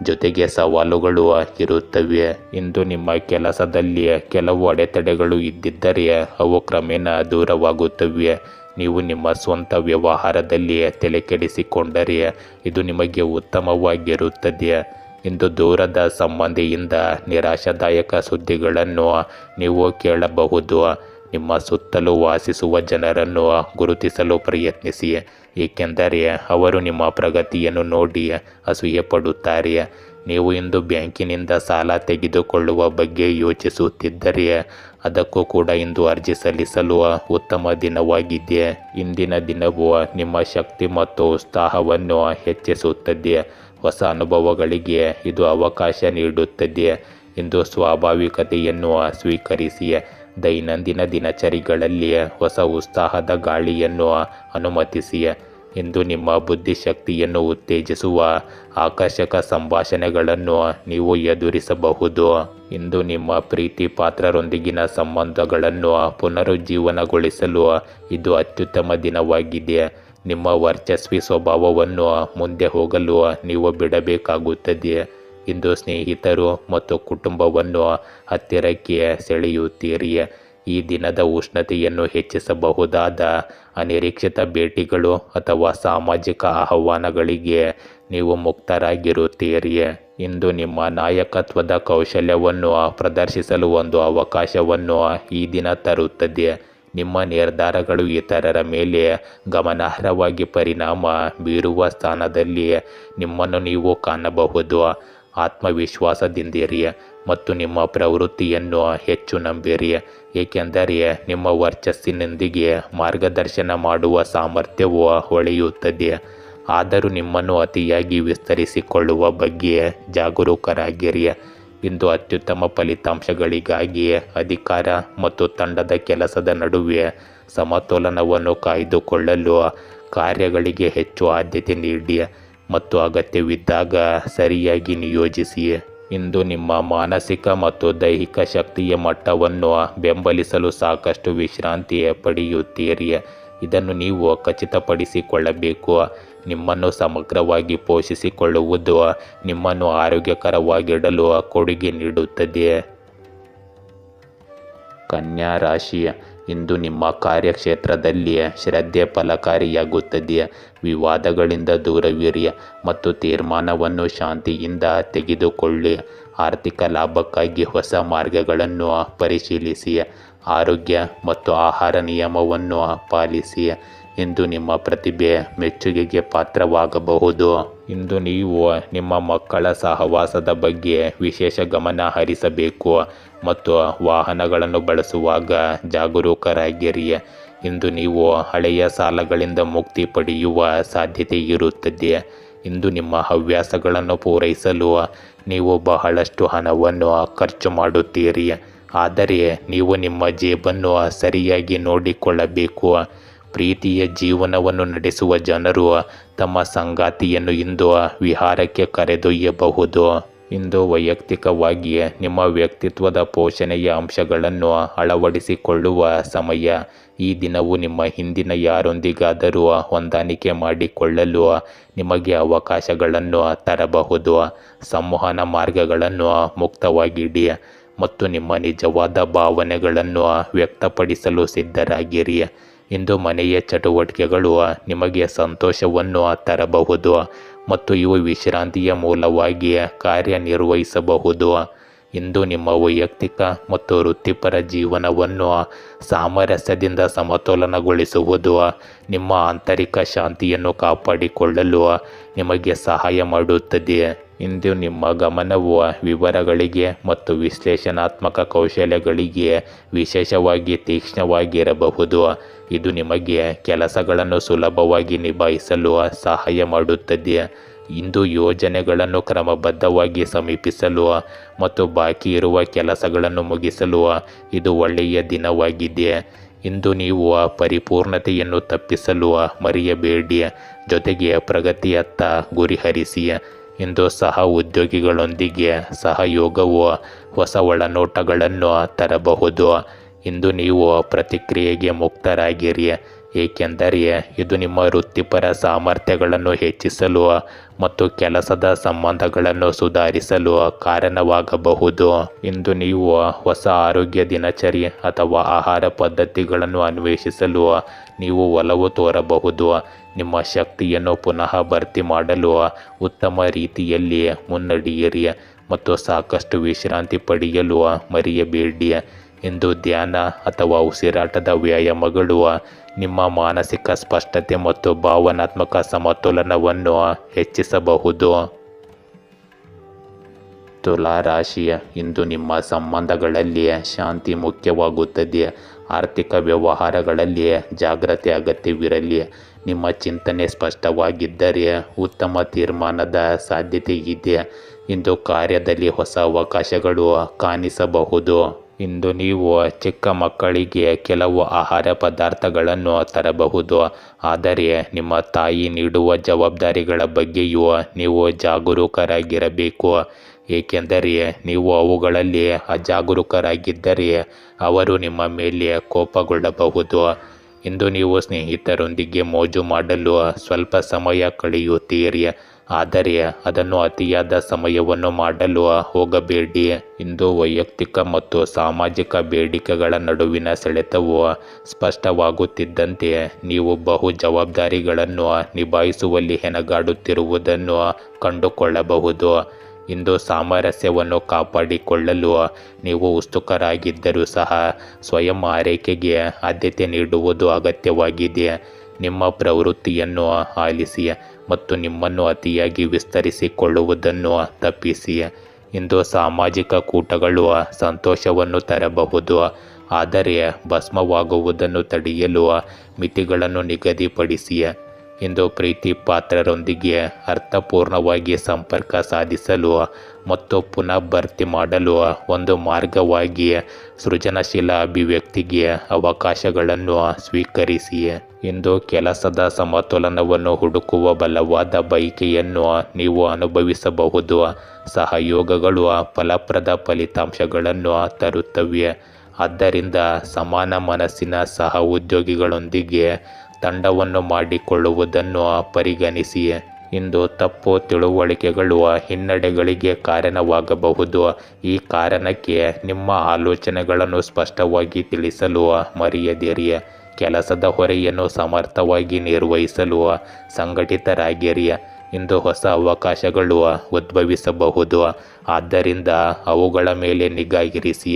ಜೊತೆಗೆ ಸವಾಲುಗಳು ಇರುತ್ತವೆ. ಇಂದು ನಿಮ್ಮ ಕೆಲಸದಲ್ಲಿ ಕೆಲವು ಅಡೆತಡೆಗಳು ಇದ್ದಿದ್ದರೆ ಅವು ಕ್ರಮೇಣ ದೂರವಾಗುತ್ತವೆ. ನೀವು ನಿಮ್ಮ ಸ್ವಂತ ವ್ಯವಹಾರದಲ್ಲಿ ತಲೆಕೆಡಿಸಿಕೊಂಡರೆ ಇದು ನಿಮಗೆ ಉತ್ತಮವಾಗಿರುತ್ತದೆ. ಇಂದು ದೂರದ ಸಂಬಂಧಿಯಿಂದ ನಿರಾಶಾದಾಯಕ ಸುದ್ದಿಗಳನ್ನು ನೀವು ಕೇಳಬಹುದು. ನಿಮ್ಮ ಸುತ್ತಲೂ ವಾಸಿಸುವ ಜನರನ್ನು ಗುರುತಿಸಲು ಪ್ರಯತ್ನಿಸಿ, ಏಕೆಂದರೆ ಅವರು ನಿಮ್ಮ ಪ್ರಗತಿಯನ್ನು ನೋಡಿ ಅಸೂಯೆ ಪಡುತ್ತಾರೆ. ನೀವು ಇಂದು ಬ್ಯಾಂಕಿನಿಂದ ಸಾಲ ತೆಗೆದುಕೊಳ್ಳುವ ಬಗ್ಗೆ ಯೋಚಿಸುತ್ತಿದ್ದರೆ ಅದಕ್ಕೂ ಕೂಡ ಇಂದು ಅರ್ಜಿ ಸಲ್ಲಿಸಲು ಉತ್ತಮ ದಿನವಾಗಿದೆ. ಇಂದಿನ ದಿನವು ನಿಮ್ಮ ಶಕ್ತಿ ಮತ್ತು ಉತ್ಸಾಹವನ್ನು ಹೆಚ್ಚಿಸುತ್ತದೆ. ಹೊಸ ಅನುಭವಗಳಿಗೆ ಇದು ಅವಕಾಶ ನೀಡುತ್ತದೆ. ಇಂದು ಸ್ವಾಭಾವಿಕತೆಯನ್ನು ಸ್ವೀಕರಿಸಿ. ದೈನಂದಿನ ದಿನಚರಿಗಳಲ್ಲಿ ಹೊಸ ಉತ್ಸಾಹದ ಗಾಳಿಯನ್ನು ಅನುಮತಿಸಿ. ಇಂದು ನಿಮ್ಮ ಬುದ್ಧಿಶಕ್ತಿಯನ್ನು ಉತ್ತೇಜಿಸುವ ಆಕರ್ಷಕ ಸಂಭಾಷಣೆಗಳನ್ನು ನೀವು ಎದುರಿಸಬಹುದು. ಇಂದು ನಿಮ್ಮ ಪ್ರೀತಿ ಪಾತ್ರರೊಂದಿಗಿನ ಸಂಬಂಧಗಳನ್ನು ಪುನರುಜ್ಜೀವನಗೊಳಿಸಲು ಇದು ಅತ್ಯುತ್ತಮ ದಿನವಾಗಿದೆ. ನಿಮ್ಮ ವರ್ಚಸ್ವಿ ಸ್ವಭಾವವನ್ನು ಮುಂದೆ ಹೋಗಲು ನೀವು ಬಿಡಬೇಕಾಗುತ್ತದೆ. ಇಂದು ಸ್ನೇಹಿತರು ಮತ್ತು ಕುಟುಂಬವನ್ನು ಹತ್ತಿರಕ್ಕೆ ಸೆಳೆಯುತ್ತೀರಿ. ಈ ದಿನದ ಉಷ್ಣತೆಯನ್ನು ಹೆಚ್ಚಿಸಬಹುದಾದ ಅನಿರೀಕ್ಷಿತ ಭೇಟಿಗಳು ಅಥವಾ ಸಾಮಾಜಿಕ ಆಹ್ವಾನಗಳಿಗೆ ನೀವು ಮುಕ್ತರಾಗಿರುತ್ತೀರಿ. ಇಂದು ನಿಮ್ಮ ನಾಯಕತ್ವದ ಕೌಶಲ್ಯವನ್ನು ಪ್ರದರ್ಶಿಸಲು ಒಂದು ಅವಕಾಶವನ್ನು ಈ ದಿನ ತರುತ್ತದೆ. ನಿಮ್ಮ ನಿರ್ಧಾರಗಳು ಇತರರ ಮೇಲೆ ಗಮನಾರ್ಹವಾಗಿ ಪರಿಣಾಮ ಬೀರುವ ಸ್ಥಾನದಲ್ಲಿ ನಿಮ್ಮನ್ನು ನೀವು ಕಾಣಬಹುದು. ಆತ್ಮವಿಶ್ವಾಸದಿಂದಿರಿ ಮತ್ತು ನಿಮ್ಮ ಪ್ರವೃತ್ತಿಯನ್ನು ಹೆಚ್ಚು ನಂಬಿರಿ, ಏಕೆಂದರೆ ನಿಮ್ಮ ವರ್ಚಸ್ಸಿನೊಂದಿಗೆ ಮಾರ್ಗದರ್ಶನ ಮಾಡುವ ಸಾಮರ್ಥ್ಯವು ಹೊಳೆಯುತ್ತದೆ. ಆದರೂ ನಿಮ್ಮನ್ನು ಅತಿಯಾಗಿ ವಿಸ್ತರಿಸಿಕೊಳ್ಳುವ ಬಗ್ಗೆ ಜಾಗರೂಕರಾಗಿರಿ. ಇಂದು ಅತ್ಯುತ್ತಮ ಫಲಿತಾಂಶಗಳಿಗಾಗಿ ಅಧಿಕಾರ ಮತ್ತು ತಂಡದ ಕೆಲಸದ ನಡುವೆ ಸಮತೋಲನವನ್ನು ಕಾಯ್ದುಕೊಳ್ಳಲು ಕಾರ್ಯಗಳಿಗೆ ಹೆಚ್ಚು ಆದ್ಯತೆ ನೀಡಿ ಮತ್ತು ಅಗತ್ಯವಿದ್ದಾಗ ಸರಿಯಾಗಿ ನಿಯೋಜಿಸಿ. ಇಂದು ನಿಮ್ಮ ಮಾನಸಿಕ ಮತ್ತು ದೈಹಿಕ ಶಕ್ತಿಯ ಮಟ್ಟವನ್ನು ಬೆಂಬಲಿಸಲು ಸಾಕಷ್ಟು ವಿಶ್ರಾಂತಿ ಪಡೆಯುತ್ತೀರಿ. ಇದನ್ನು ನೀವು ಖಚಿತಪಡಿಸಿಕೊಳ್ಳಬೇಕು. ನಿಮ್ಮನ್ನು ಸಮಗ್ರವಾಗಿ ಪೋಷಿಸಿಕೊಳ್ಳುವುದು ನಿಮ್ಮನ್ನು ಆರೋಗ್ಯಕರವಾಗಿಡಲು ಕೊಡುಗೆ ನೀಡುತ್ತದೆ. ಕನ್ಯಾ ರಾಶಿ, ಇಂದು ನಿಮ್ಮ ಕಾರ್ಯಕ್ಷೇತ್ರದಲ್ಲಿ ಶ್ರದ್ಧೆ ಫಲಕಾರಿಯಾಗುತ್ತದೆ. ವಿವಾದಗಳಿಂದ ದೂರವಿರಿ ಮತ್ತು ತೀರ್ಮಾನವನ್ನು ಶಾಂತಿಯಿಂದ ತೆಗೆದುಕೊಳ್ಳಿ. ಆರ್ಥಿಕ ಲಾಭಕ್ಕಾಗಿ ಹೊಸ ಮಾರ್ಗಗಳನ್ನು ಪರಿಶೀಲಿಸಿ. ಆರೋಗ್ಯ ಮತ್ತು ಆಹಾರ ನಿಯಮವನ್ನು ಪಾಲಿಸಿ. ಇಂದು ನಿಮ್ಮ ಪ್ರತಿಭೆ ಮೆಚ್ಚುಗೆಗೆ ಪಾತ್ರವಾಗಬಹುದು. ಇಂದು ನೀವು ನಿಮ್ಮ ಮಕ್ಕಳ ಸಹವಾಸದ ಬಗ್ಗೆ ವಿಶೇಷ ಗಮನ ಹರಿಸಬೇಕು ಮತ್ತು ವಾಹನಗಳನ್ನು ಬಳಸುವಾಗ ಜಾಗರೂಕರಾಗಿರಿ. ಇಂದು ನೀವು ಹಳೆಯ ಸಾಲಗಳಿಂದ ಮುಕ್ತಿ ಪಡೆಯುವ ಸಾಧ್ಯತೆ ಇರುತ್ತದೆ. ಇಂದು ನಿಮ್ಮ ಹವ್ಯಾಸಗಳನ್ನು ಪೂರೈಸಲು ನೀವು ಬಹಳಷ್ಟು ಹಣವನ್ನು ಖರ್ಚು ಮಾಡುತ್ತೀರಿ, ಆದರೆ ನೀವು ನಿಮ್ಮ ಜೇಬನ್ನು ಸರಿಯಾಗಿ ನೋಡಿಕೊಳ್ಳಬೇಕು. ಪ್ರೀತಿಯ ಜೀವನವನ್ನು ನಡೆಸುವ ಜನರು ತಮ್ಮ ಸಂಗಾತಿಯನ್ನು ಇಂದು ವಿಹಾರಕ್ಕೆ ಕರೆದೊಯ್ಯಬಹುದು. ಇಂದು ವೈಯಕ್ತಿಕವಾಗಿ ನಿಮ್ಮ ವ್ಯಕ್ತಿತ್ವದ ಪೋಷಣೆಯ ಅಂಶಗಳನ್ನು ಅಳವಡಿಸಿಕೊಳ್ಳುವ ಸಮಯ. ಈ ದಿನವು ನಿಮ್ಮ ಹಿಂದಿನ ಯಾರೊಂದಿಗಾದರೂ ಹೊಂದಾಣಿಕೆ ಮಾಡಿಕೊಳ್ಳಲು ನಿಮಗೆ ಅವಕಾಶಗಳನ್ನು ತರಬಹುದು. ಸಂವಹನ ಮಾರ್ಗಗಳನ್ನು ಮುಕ್ತವಾಗಿಡಿ ಮತ್ತು ನಿಮ್ಮ ನಿಜವಾದ ಭಾವನೆಗಳನ್ನು ವ್ಯಕ್ತಪಡಿಸಲು ಸಿದ್ಧರಾಗಿರಿ. ಇಂದು ಮನೆಯ ಚಟುವಟಿಕೆಗಳು ನಿಮಗೆ ಸಂತೋಷವನ್ನು ತರಬಹುದು ಮತ್ತು ಇವು ವಿಶ್ರಾಂತಿಯ ಮೂಲವಾಗಿ ಕಾರ್ಯನಿರ್ವಹಿಸಬಹುದು. ಇಂದು ನಿಮ್ಮ ವೈಯಕ್ತಿಕ ಮತ್ತು ವೃತ್ತಿಪರ ಜೀವನವನ್ನು ಸಾಮರಸ್ಯದಿಂದ ಸಮತೋಲನಗೊಳಿಸುವುದು ನಿಮ್ಮ ಆಂತರಿಕ ಶಾಂತಿಯನ್ನು ಕಾಪಾಡಿಕೊಳ್ಳಲು ನಿಮಗೆ ಸಹಾಯ ಮಾಡುತ್ತದೆ. ಇಂದು ನಿಮ್ಮ ಗಮನವು ವಿವರಗಳಿಗೆ ಮತ್ತು ವಿಶ್ಲೇಷಣಾತ್ಮಕ ಕೌಶಲ್ಯಗಳಿಗೆ ವಿಶೇಷವಾಗಿ ತೀಕ್ಷ್ಣವಾಗಿರಬಹುದು. ಇದು ನಿಮಗೆ ಕೆಲಸಗಳನ್ನು ಸುಲಭವಾಗಿ ನಿಭಾಯಿಸಲು ಸಹಾಯ ಮಾಡುತ್ತದೆ. ಇಂದು ಯೋಜನೆಗಳನ್ನು ಕ್ರಮಬದ್ಧವಾಗಿ ಸಮೀಪಿಸಲು ಮತ್ತು ಬಾಕಿ ಇರುವ ಕೆಲಸಗಳನ್ನು ಮುಗಿಸಲು ಇದು ಒಳ್ಳೆಯ ದಿನವಾಗಿದೆ. ಇಂದು ನೀವು ಪರಿಪೂರ್ಣತೆಯನ್ನು ತಪ್ಪಿಸಲು ಮರೆಯಬೇಡಿ, ಜೊತೆಗೆ ಪ್ರಗತಿಯತ್ತ ಗುರಿಹರಿಸಿ. ಇಂದು ಸಹ ಉದ್ಯೋಗಿಗಳೊಂದಿಗೆ ಸಹಯೋಗವು ಹೊಸ ಒಳನೋಟಗಳನ್ನು ತರಬಹುದು. ಇಂದು ನೀವು ಪ್ರತಿಕ್ರಿಯೆಗೆ ಮುಕ್ತರಾಗಿರಿ, ಏಕೆಂದರೆ ಇದು ನಿಮ್ಮ ವೃತ್ತಿಪರ ಸಾಮರ್ಥ್ಯಗಳನ್ನು ಹೆಚ್ಚಿಸಲು ಮತ್ತು ಕೆಲಸದ ಸಂಬಂಧಗಳನ್ನು ಸುಧಾರಿಸಲು ಕಾರಣವಾಗಬಹುದು. ಇಂದು ನೀವು ಹೊಸ ಆರೋಗ್ಯ ದಿನಚರಿ ಅಥವಾ ಆಹಾರ ಪದ್ಧತಿಗಳನ್ನು ಅನ್ವೇಷಿಸಲು ನೀವು ಒಲವು ತೋರಬಹುದು. ನಿಮ್ಮ ಶಕ್ತಿಯನ್ನು ಪುನಃ ಭರ್ತಿ ಮಾಡಲು ಉತ್ತಮ ರೀತಿಯಲ್ಲಿ ಮುನ್ನಡೆಯಿರಿ ಮತ್ತು ಸಾಕಷ್ಟು ವಿಶ್ರಾಂತಿ ಪಡೆಯಲು ಮರೆಯಬೇಡಿ. ಇಂದು ಧ್ಯಾನ ಅಥವಾ ಉಸಿರಾಟದ ವ್ಯಾಯಾಮಗಳು ನಿಮ್ಮ ಮಾನಸಿಕ ಸ್ಪಷ್ಟತೆ ಮತ್ತು ಭಾವನಾತ್ಮಕ ಸಮತೋಲನವನ್ನು ಹೆಚ್ಚಿಸಬಹುದು. ತುಲಾ ರಾಶಿಯ ಇಂದು ನಿಮ್ಮ ಸಂಬಂಧಗಳಲ್ಲಿ ಶಾಂತಿ ಮುಖ್ಯವಾಗುತ್ತದೆ. ಆರ್ಥಿಕ ವ್ಯವಹಾರಗಳಲ್ಲಿ ಜಾಗ್ರತೆ ಅಗತ್ಯವಿರಲಿ. ನಿಮ್ಮ ಚಿಂತನೆ ಸ್ಪಷ್ಟವಾಗಿದ್ದರೆ ಉತ್ತಮ ತೀರ್ಮಾನದ ಸಾಧ್ಯತೆ ಇದೆ. ಇಂದು ಕಾರ್ಯದಲ್ಲಿ ಹೊಸ ಅವಕಾಶಗಳು ಕಾಣಿಸಬಹುದು. ಇಂದು ನೀವು ಚಿಕ್ಕ ಮಕ್ಕಳಿಗೆ ಕೆಲವು ಆಹಾರ ಪದಾರ್ಥಗಳನ್ನು ತರಬಹುದು, ಆದರೆ ನಿಮ್ಮ ತಾಯಿ ನೀಡುವ ಜವಾಬ್ದಾರಿಗಳ ಬಗ್ಗೆಯೂ ನೀವು ಜಾಗರೂಕರಾಗಿರಬೇಕು, ಏಕೆಂದರೆ ನೀವು ಅವುಗಳಲ್ಲಿ ಅಜಾಗರೂಕರಾಗಿದ್ದರೆ ಅವರು ನಿಮ್ಮ ಮೇಲೆ ಕೋಪಗೊಳ್ಳಬಹುದು. ಇಂದು ನೀವು ಸ್ನೇಹಿತರೊಂದಿಗೆ ಮೋಜು ಮಾಡಲು ಸ್ವಲ್ಪ ಸಮಯ ಕಳೆಯುತ್ತೀರಿ, ಆದರೆ ಅದನ್ನು ಅತಿಯಾದ ಸಮಯವನ್ನು ಮಾಡಲು ಹೋಗಬೇಡಿ. ಇಂದು ವೈಯಕ್ತಿಕ ಮತ್ತು ಸಾಮಾಜಿಕ ಬೇಡಿಕೆಗಳ ನಡುವಿನ ಸೆಳೆತವು ಸ್ಪಷ್ಟವಾಗುತ್ತಿದ್ದಂತೆ ನೀವು ಬಹು ಜವಾಬ್ದಾರಿಗಳನ್ನು ನಿಭಾಯಿಸುವಲ್ಲಿ ಹೆಣಗಾಡುತ್ತಿರುವುದನ್ನು ಕಂಡುಕೊಳ್ಳಬಹುದು. ಇಂದು ಸಾಮರಸ್ಯವನ್ನು ಕಾಪಾಡಿಕೊಳ್ಳಲು ನೀವು ಉತ್ಸುಕರಾಗಿದ್ದರೂ ಸಹ ಸ್ವಯಂ ಆರೈಕೆಗೆ ಆದ್ಯತೆ ನೀಡುವುದು ಅಗತ್ಯವಾಗಿದೆ. ನಿಮ್ಮ ಪ್ರವೃತ್ತಿಯನ್ನು ಆಲಿಸಿ ಮತ್ತು ನಿಮ್ಮನ್ನು ಅತಿಯಾಗಿ ವಿಸ್ತರಿಸಿಕೊಳ್ಳುವುದನ್ನು ತಪ್ಪಿಸಿ. ಇಂದು ಸಾಮಾಜಿಕ ಕೂಟಗಳು ಸಂತೋಷವನ್ನು ತರಬಹುದು, ಆದರೆ ಭಸ್ಮವಾಗುವುದನ್ನು ತಡೆಯಲು ಮಿತಿಗಳನ್ನು ನಿಗದಿಪಡಿಸಿ. ಇಂದು ಪ್ರೀತಿ ಪಾತ್ರರೊಂದಿಗೆ ಅರ್ಥಪೂರ್ಣವಾಗಿ ಸಂಪರ್ಕ ಸಾಧಿಸಲು ಮತ್ತು ಪುನಃ ಭರ್ತಿ ಮಾಡಲು ಒಂದು ಮಾರ್ಗವಾಗಿ ಸೃಜನಶೀಲ ಅಭಿವ್ಯಕ್ತಿಗೆ ಅವಕಾಶಗಳನ್ನು ಸ್ವೀಕರಿಸಿ. ಇಂದು ಕೆಲಸದ ಸಮತೋಲನವನ್ನು ಹುಡುಕುವ ಬಲವಾದ ಬಯಕೆಯನ್ನು ನೀವು ಅನುಭವಿಸಬಹುದು. ಸಹಯೋಗಗಳು ಫಲಪ್ರದ ಫಲಿತಾಂಶಗಳನ್ನು ತರುತ್ತವೆ, ಆದ್ದರಿಂದ ಸಮಾನ ಮನಸ್ಸಿನ ಸಹ ಉದ್ಯೋಗಿಗಳೊಂದಿಗೆ ತಂಡವನ್ನು ಮಾಡಿಕೊಳ್ಳುವುದನ್ನು ಪರಿಗಣಿಸಿ. ಇಂದು ತಪ್ಪು ತಿಳುವಳಿಕೆಗಳು ಹಿನ್ನಡೆಗಳಿಗೆ ಕಾರಣವಾಗಬಹುದು. ಈ ಕಾರಣಕ್ಕೆ ನಿಮ್ಮ ಆಲೋಚನೆಗಳನ್ನು ಸ್ಪಷ್ಟವಾಗಿ ತಿಳಿಸಲು ಮರೆಯದಿರಿ. ಕೆಲಸದ ಹೊರೆಯನ್ನು ಸಮರ್ಥವಾಗಿ ನಿರ್ವಹಿಸಲು ಸಂಘಟಿತರಾಗಿರಿ. ಇಂದು ಹೊಸ ಅವಕಾಶಗಳು ಉದ್ಭವಿಸಬಹುದು, ಆದ್ದರಿಂದ ಅವುಗಳ ಮೇಲೆ ನಿಗಾ ಇರಿಸಿ.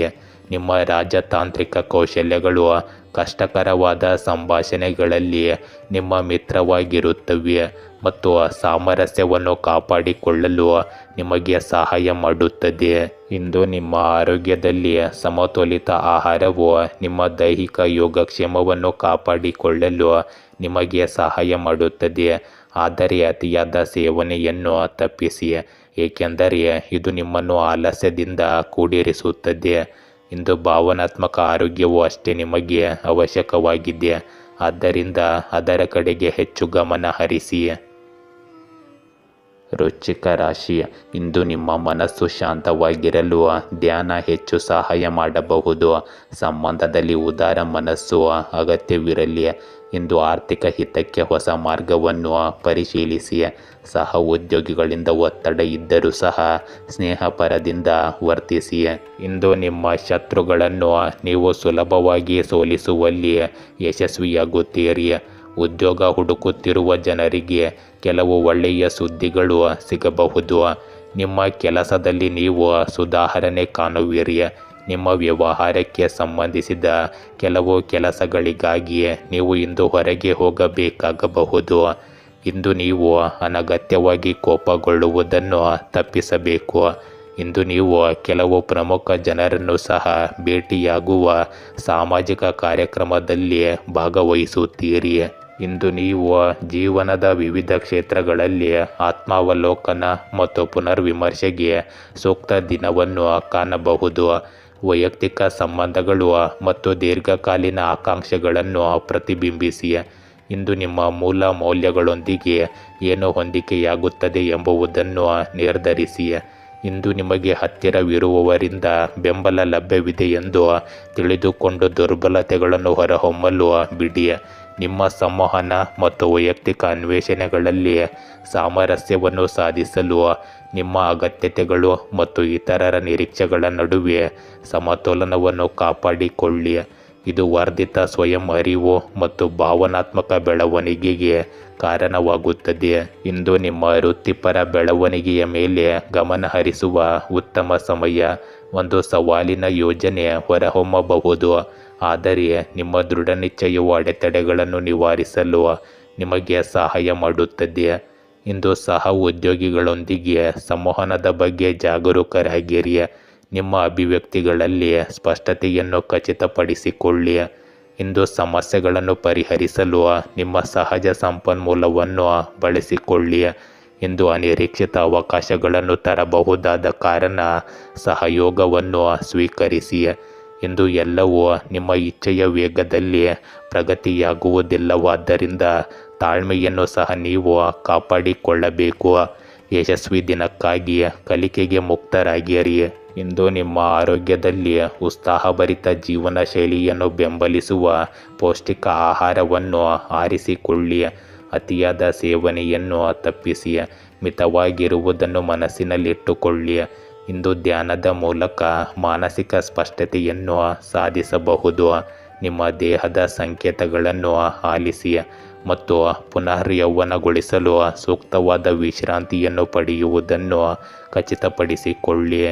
ನಿಮ್ಮ ರಾಜತಾಂತ್ರಿಕ ಕೌಶಲ್ಯಗಳು ಕಷ್ಟಕರವಾದ ಸಂಭಾಷಣೆಗಳಲ್ಲಿ ನಿಮ್ಮ ಮಿತ್ರವಾಗಿರುತ್ತವೆ ಮತ್ತು ಸಾಮರಸ್ಯವನ್ನು ಕಾಪಾಡಿಕೊಳ್ಳಲು ನಿಮಗೆ ಸಹಾಯ ಮಾಡುತ್ತದೆ. ಇಂದು ನಿಮ್ಮ ಆರೋಗ್ಯದಲ್ಲಿ ಸಮತೋಲಿತ ಆಹಾರವು ನಿಮ್ಮ ದೈಹಿಕ ಯೋಗಕ್ಷೇಮವನ್ನು ಕಾಪಾಡಿಕೊಳ್ಳಲು ನಿಮಗೆ ಸಹಾಯ ಮಾಡುತ್ತದೆ. ಆದರೆ ಅತಿಯಾದ ಸೇವನೆಯನ್ನು ತಪ್ಪಿಸಿ, ಏಕೆಂದರೆ ಇದು ನಿಮ್ಮನ್ನು ಆಲಸ್ಯದಿಂದ ಕೂಡಿರಿಸುತ್ತದೆ. ಇಂದು ಭಾವನಾತ್ಮಕ ಆರೋಗ್ಯವು ಅಷ್ಟೇ ನಿಮಗೆ ಅವಶ್ಯಕವಾಗಿದೆ, ಆದ್ದರಿಂದ ಅದರ ಕಡೆಗೆ ಹೆಚ್ಚು ಗಮನ ಹರಿಸಿ. ವೃಶ್ಚಿಕ ರಾಶಿ, ಇಂದು ನಿಮ್ಮ ಮನಸ್ಸು ಶಾಂತವಾಗಿರಲು ಧ್ಯಾನ ಹೆಚ್ಚು ಸಹಾಯ ಮಾಡಬಹುದು. ಸಂಬಂಧದಲ್ಲಿ ಉದಾರ ಮನಸ್ಸು ಅಗತ್ಯವಿರಲಿ. ಇಂದು ಆರ್ಥಿಕ ಹಿತಕ್ಕೆ ಹೊಸ ಮಾರ್ಗವನ್ನು ಪರಿಶೀಲಿಸಿ. ಸಹ ಉದ್ಯೋಗಿಗಳಿಂದ ಒತ್ತಡ ಇದ್ದರೂ ಸಹ ಸ್ನೇಹಪರದಿಂದ ವರ್ತಿಸಿ. ಇಂದು ನಿಮ್ಮ ಶತ್ರುಗಳನ್ನು ನೀವು ಸುಲಭವಾಗಿ ಸೋಲಿಸುವಲ್ಲಿ ಯಶಸ್ವಿಯಾಗುತ್ತೀರಿ. ಉದ್ಯೋಗ ಹುಡುಕುತ್ತಿರುವ ಜನರಿಗೆ ಕೆಲವು ಒಳ್ಳೆಯ ಸುದ್ದಿಗಳು ಸಿಗಬಹುದು. ನಿಮ್ಮ ಕೆಲಸದಲ್ಲಿ ನೀವು ಸುಧಾರಣೆ ಕಾಣುವಿರಿ. ನಿಮ್ಮ ವ್ಯವಹಾರಕ್ಕೆ ಸಂಬಂಧಿಸಿದ ಕೆಲವು ಕೆಲಸಗಳಿಗಾಗಿ ನೀವು ಇಂದು ಹೊರಗೆ ಹೋಗಬೇಕಾಗಬಹುದು. ಇಂದು ನೀವು ಅನಗತ್ಯವಾಗಿ ಕೋಪಗೊಳ್ಳುವುದನ್ನು ತಪ್ಪಿಸಬೇಕು. ಇಂದು ನೀವು ಕೆಲವು ಪ್ರಮುಖ ಜನರನ್ನು ಸಹ ಭೇಟಿಯಾಗುವ ಸಾಮಾಜಿಕ ಕಾರ್ಯಕ್ರಮದಲ್ಲಿ ಭಾಗವಹಿಸುತ್ತೀರಿ. ಇಂದು ನೀವು ಜೀವನದ ವಿವಿಧ ಕ್ಷೇತ್ರಗಳಲ್ಲಿ ಆತ್ಮಾವಲೋಕನ ಮತ್ತು ಪುನರ್ವಿಮರ್ಶೆಗೆ ಸೂಕ್ತ ದಿನವನ್ನು ಕಾಣಬಹುದು. ವೈಯಕ್ತಿಕ ಸಂಬಂಧಗಳು ಮತ್ತು ದೀರ್ಘಕಾಲೀನ ಆಕಾಂಕ್ಷೆಗಳನ್ನು ಪ್ರತಿಬಿಂಬಿಸಿ. ಇಂದು ನಿಮ್ಮ ಮೂಲ ಮೌಲ್ಯಗಳೊಂದಿಗೆ ಏನು ಹೊಂದಿಕೆಯಾಗುತ್ತದೆ ಎಂಬುದನ್ನು ನಿರ್ಧರಿಸಿ. ಇಂದು ನಿಮಗೆ ಹತ್ತಿರವಿರುವವರಿಂದ ಬೆಂಬಲ ಲಭ್ಯವಿದೆ ಎಂದು ತಿಳಿದುಕೊಂಡು ದುರ್ಬಲತೆಗಳನ್ನು ಹೊರಹೊಮ್ಮಲು ಬಿಡಿ. ನಿಮ್ಮ ಸಂವಹನ ಮತ್ತು ವೈಯಕ್ತಿಕ ಅನ್ವೇಷಣೆಗಳಲ್ಲಿ ಸಾಮರಸ್ಯವನ್ನು ಸಾಧಿಸಲು ನಿಮ್ಮ ಅಗತ್ಯತೆಗಳು ಮತ್ತು ಇತರರ ನಿರೀಕ್ಷೆಗಳ ನಡುವೆ ಸಮತೋಲನವನ್ನು ಕಾಪಾಡಿಕೊಳ್ಳಿ. ಇದು ವರ್ಧಿತ ಸ್ವಯಂ ಅರಿವು ಮತ್ತು ಭಾವನಾತ್ಮಕ ಬೆಳವಣಿಗೆಗೆ ಕಾರಣವಾಗುತ್ತದೆ. ಇಂದು ನಿಮ್ಮ ವೃತ್ತಿಪರ ಬೆಳವಣಿಗೆಯ ಮೇಲೆ ಗಮನ ಹರಿಸುವ ಉತ್ತಮ ಸಮಯ. ಒಂದು ಸವಾಲಿನ ಯೋಜನೆ ಹೊರಹೊಮ್ಮಬಹುದು, ಆದರೆ ನಿಮ್ಮ ದೃಢ ನಿಶ್ಚಯವು ಅಡೆತಡೆಗಳನ್ನು ನಿವಾರಿಸಲು ನಿಮಗೆ ಸಹಾಯ ಮಾಡುತ್ತದೆ. ಇಂದು ಸಹ ಉದ್ಯೋಗಿಗಳೊಂದಿಗೆ ಸಂವಹನದ ಬಗ್ಗೆ ಜಾಗರೂಕರಾಗಿರಿ. ನಿಮ್ಮ ಅಭಿವ್ಯಕ್ತಿಗಳಲ್ಲಿ ಸ್ಪಷ್ಟತೆಯನ್ನು ಖಚಿತಪಡಿಸಿಕೊಳ್ಳಿ. ಇಂದು ಸಮಸ್ಯೆಗಳನ್ನು ಪರಿಹರಿಸಲು ನಿಮ್ಮ ಸಹಜ ಸಂಪನ್ಮೂಲವನ್ನು ಬಳಸಿಕೊಳ್ಳಿ. ಇಂದು ಅನಿರೀಕ್ಷಿತ ಅವಕಾಶಗಳನ್ನು ತರಬಹುದಾದ ಕಾರಣ ಸಹಯೋಗವನ್ನು ಸ್ವೀಕರಿಸಿ. ಇಂದು ಎಲ್ಲವೂ ನಿಮ್ಮ ಇಚ್ಛೆಯ ವೇಗದಲ್ಲಿ ಪ್ರಗತಿಯಾಗುವುದಿಲ್ಲವಾದ್ದರಿಂದ ತಾಳ್ಮೆಯನ್ನು ಸಹ ನೀವು ಕಾಪಾಡಿಕೊಳ್ಳಬೇಕು. ಯಶಸ್ವಿ ದಿನಕ್ಕಾಗಿ ಕಲಿಕೆಗೆ ಮುಕ್ತರಾಗಿರಿ. ಇಂದು ನಿಮ್ಮ ಆರೋಗ್ಯದಲ್ಲಿ ಉತ್ಸಾಹಭರಿತ ಜೀವನ ಶೈಲಿಯನ್ನು ಬೆಂಬಲಿಸುವ ಪೌಷ್ಟಿಕ ಆಹಾರವನ್ನು ಆರಿಸಿಕೊಳ್ಳಿ. ಅತಿಯಾದ ಸೇವನೆಯನ್ನು ತಪ್ಪಿಸಿ, ಮಿತವಾಗಿರುವುದನ್ನು ಮನಸ್ಸಿನಲ್ಲಿಟ್ಟುಕೊಳ್ಳಿ. ಇಂದು ಧ್ಯಾನದ ಮೂಲಕ ಮಾನಸಿಕ ಸ್ಪಷ್ಟತೆಯನ್ನು ಸಾಧಿಸಬಹುದು. ನಿಮ್ಮ ದೇಹದ ಸಂಕೇತಗಳನ್ನು ಆಲಿಸಿ ಮತ್ತು ಪುನರ್ಯೌವನಗೊಳಿಸಲು ಸೂಕ್ತವಾದ ವಿಶ್ರಾಂತಿಯನ್ನು ಪಡೆಯುವುದನ್ನು ಖಚಿತಪಡಿಸಿಕೊಳ್ಳಿ.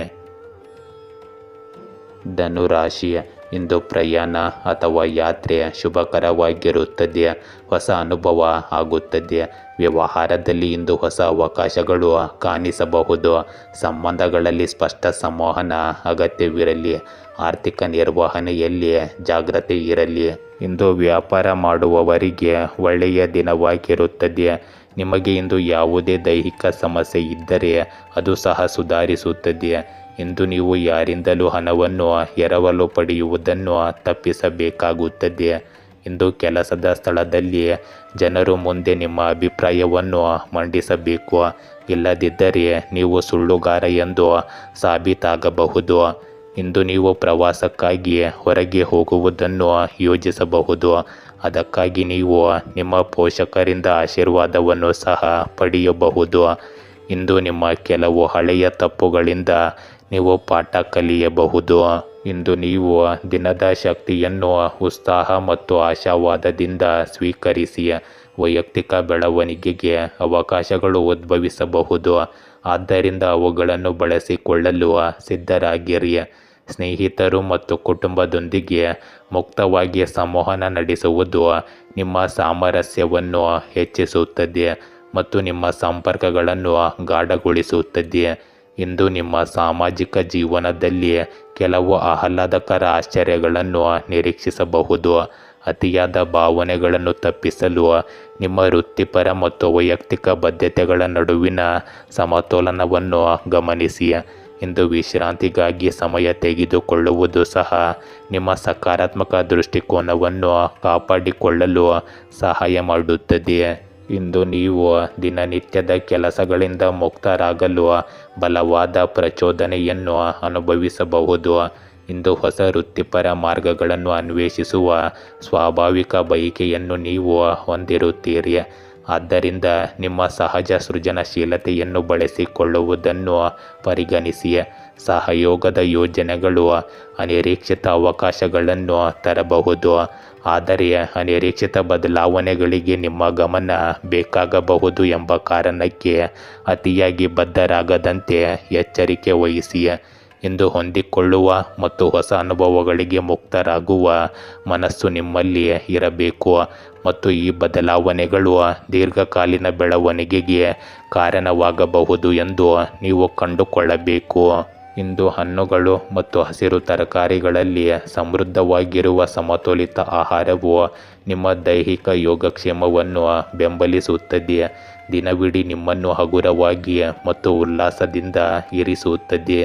ಧನುರಾಶಿ, ಇಂದು ಪ್ರಯಾಣ ಅಥವಾ ಯಾತ್ರೆ ಶುಭಕರವಾಗಿರುತ್ತದೆ. ಹೊಸ ಅನುಭವ ಆಗುತ್ತದೆ. ವ್ಯವಹಾರದಲ್ಲಿ ಇಂದು ಹೊಸ ಅವಕಾಶಗಳು ಕಾಣಿಸಬಹುದು. ಸಂಬಂಧಗಳಲ್ಲಿ ಸ್ಪಷ್ಟ ಸಂವಹನ ಅಗತ್ಯವಿರಲಿ. ಆರ್ಥಿಕ ನಿರ್ವಹಣೆಯಲ್ಲಿ ಜಾಗ್ರತೆ ಇರಲಿ. ಇಂದು ವ್ಯಾಪಾರ ಮಾಡುವವರಿಗೆ ಒಳ್ಳೆಯ ದಿನವಾಗಿರುತ್ತದೆ. ನಿಮಗೆ ಇಂದು ಯಾವುದೇ ದೈಹಿಕ ಸಮಸ್ಯೆ ಇದ್ದರೆ ಅದು ಸಹ ಸುಧಾರಿಸುತ್ತದೆ. ಇಂದು ನೀವು ಯಾರಿಂದಲೂ ಹಣವನ್ನು ಎರವಲು ಪಡೆಯುವುದನ್ನು ತಪ್ಪಿಸಬೇಕಾಗುತ್ತದೆ. ಇಂದು ಕೆಲಸದ ಸ್ಥಳದಲ್ಲಿ ಜನರು ಮುಂದೆ ನಿಮ್ಮ ಅಭಿಪ್ರಾಯವನ್ನು ಮಂಡಿಸಬೇಕು. ಇಲ್ಲದಿದ್ದರೆ ನೀವು ಸುಳ್ಳುಗಾರ ಎಂದು ಸಾಬೀತಾಗಬಹುದು. ಇಂದು ನೀವು ಪ್ರವಾಸಕ್ಕಾಗಿ ಹೊರಗೆ ಹೋಗುವುದನ್ನು ಯೋಜಿಸಬಹುದು, ಅದಕ್ಕಾಗಿ ನೀವು ನಿಮ್ಮ ಪೋಷಕರಿಂದ ಆಶೀರ್ವಾದವನ್ನು ಸಹ ಪಡೆಯಬಹುದು. ಇಂದು ನಿಮ್ಮ ಕೆಲವು ಹಳೆಯ ತಪ್ಪುಗಳಿಂದ ನೀವು ಪಾಠ ಕಲಿಯಬಹುದು. ಇಂದು ನೀವು ದಿನದ ಶಕ್ತಿಯನ್ನು ಉತ್ಸಾಹ ಮತ್ತು ಆಶಾವಾದದಿಂದ ಸ್ವೀಕರಿಸಿ. ವೈಯಕ್ತಿಕ ಬೆಳವಣಿಗೆಗೆ ಅವಕಾಶಗಳು ಉದ್ಭವಿಸಬಹುದು, ಆದ್ದರಿಂದ ಅವುಗಳನ್ನು ಬಳಸಿಕೊಳ್ಳಲು ಸಿದ್ಧರಾಗಿರಿ. ಸ್ನೇಹಿತರು ಮತ್ತು ಕುಟುಂಬದೊಂದಿಗೆ ಮುಕ್ತವಾಗಿ ಸಂವಹನ ನಡೆಸುವುದು ನಿಮ್ಮ ಸಾಮರಸ್ಯವನ್ನು ಹೆಚ್ಚಿಸುತ್ತದೆ ಮತ್ತು ನಿಮ್ಮ ಸಂಪರ್ಕಗಳನ್ನು ಗಾಢಗೊಳಿಸುತ್ತದೆ. ಇಂದು ನಿಮ್ಮ ಸಾಮಾಜಿಕ ಜೀವನದಲ್ಲಿ ಕೆಲವು ಆಹ್ಲಾದಕರ ಆಶ್ಚರ್ಯಗಳನ್ನು ನಿರೀಕ್ಷಿಸಬಹುದು. ಅತಿಯಾದ ಭಾವನೆಗಳನ್ನು ತಪ್ಪಿಸಲು ನಿಮ್ಮ ವೃತ್ತಿಪರ ಮತ್ತು ವೈಯಕ್ತಿಕ ಬದ್ಧತೆಗಳ ನಡುವಿನ ಸಮತೋಲನವನ್ನು ಗಮನಿಸಿ. ಇಂದು ವಿಶ್ರಾಂತಿಗಾಗಿ ಸಮಯ ತೆಗೆದುಕೊಳ್ಳುವುದು ಸಹ ನಿಮ್ಮ ಸಕಾರಾತ್ಮಕ ದೃಷ್ಟಿಕೋನವನ್ನು ಕಾಪಾಡಿಕೊಳ್ಳಲು ಸಹಾಯ ಮಾಡುತ್ತದೆ. ಇಂದು ನೀವು ದಿನನಿತ್ಯದ ಕೆಲಸಗಳಿಂದ ಮುಕ್ತರಾಗಲು ಬಲವಾದ ಪ್ರಚೋದನೆಯನ್ನು ಅನುಭವಿಸಬಹುದು. ಇಂದು ಹೊಸ ವೃತ್ತಿಪರ ಮಾರ್ಗಗಳನ್ನು ಅನ್ವೇಷಿಸುವ ಸ್ವಾಭಾವಿಕ ಬಯಕೆಯನ್ನು ನೀವು ಹೊಂದಿರುತ್ತೀರಿ. ಆದ್ದರಿಂದ ನಿಮ್ಮ ಸಹಜ ಸೃಜನಶೀಲತೆಯನ್ನು ಬಳಸಿಕೊಳ್ಳುವುದನ್ನು ಪರಿಗಣಿಸಿ. ಸಹಯೋಗದ ಯೋಜನೆಗಳು ಅನಿರೀಕ್ಷಿತ ಅವಕಾಶಗಳನ್ನು ತರಬಹುದು, ಆದರೆ ಅನಿರೀಕ್ಷಿತ ಬದಲಾವಣೆಗಳಿಗೆ ನಿಮ್ಮ ಗಮನ ಬೇಕಾಗಬಹುದು ಎಂಬ ಕಾರಣಕ್ಕೆ ಅತಿಯಾಗಿ ಬದ್ಧರಾಗದಂತೆ ಎಚ್ಚರಿಕೆ ವಹಿಸಿ. ಇಂದು ಹೊಂದಿಕೊಳ್ಳುವ ಮತ್ತು ಹೊಸ ಅನುಭವಗಳಿಗೆ ಮುಕ್ತರಾಗುವ ಮನಸ್ಸು ನಿಮ್ಮಲ್ಲಿ ಇರಬೇಕು ಮತ್ತು ಈ ಬದಲಾವಣೆಗಳು ದೀರ್ಘಕಾಲೀನ ಬೆಳವಣಿಗೆಗೆ ಕಾರಣವಾಗಬಹುದು ಎಂದು ನೀವು ಕಂಡುಕೊಳ್ಳಬೇಕು. ಇಂದು ಹಣ್ಣುಗಳು ಮತ್ತು ಹಸಿರು ತರಕಾರಿಗಳಲ್ಲಿ ಸಮೃದ್ಧವಾಗಿರುವ ಸಮತೋಲಿತ ಆಹಾರವು ನಿಮ್ಮ ದೈಹಿಕ ಯೋಗಕ್ಷೇಮವನ್ನು ಬೆಂಬಲಿಸುತ್ತದೆ, ದಿನವಿಡೀ ನಿಮ್ಮನ್ನು ಹಗುರವಾಗಿ ಮತ್ತು ಉಲ್ಲಾಸದಿಂದ ಇರಿಸುತ್ತದೆ.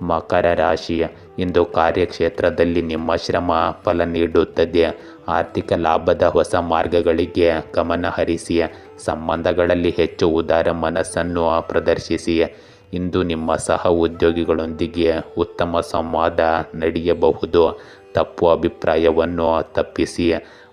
ಮಕರ ರಾಶಿ, ಇಂದು ಕಾರ್ಯಕ್ಷೇತ್ರದಲ್ಲಿ ನಿಮ್ಮ ಶ್ರಮ ಫಲ ನೀಡುತ್ತದೆ. ಆರ್ಥಿಕ ಲಾಭದ ಹೊಸ ಮಾರ್ಗಗಳಿಗೆ ಗಮನ ಹರಿಸಿ. ಸಂಬಂಧಗಳಲ್ಲಿ ಹೆಚ್ಚು ಉದಾರ ಮನಸ್ಸನ್ನು ಪ್ರದರ್ಶಿಸಿ. ಇಂದು ನಿಮ್ಮ ಸಹ ಉದ್ಯೋಗಿಗಳೊಂದಿಗೆ ಉತ್ತಮ ಸಂವಾದ ನಡೆಯಬಹುದು. ತಪ್ಪು ಅಭಿಪ್ರಾಯವನ್ನು ತಪ್ಪಿಸಿ.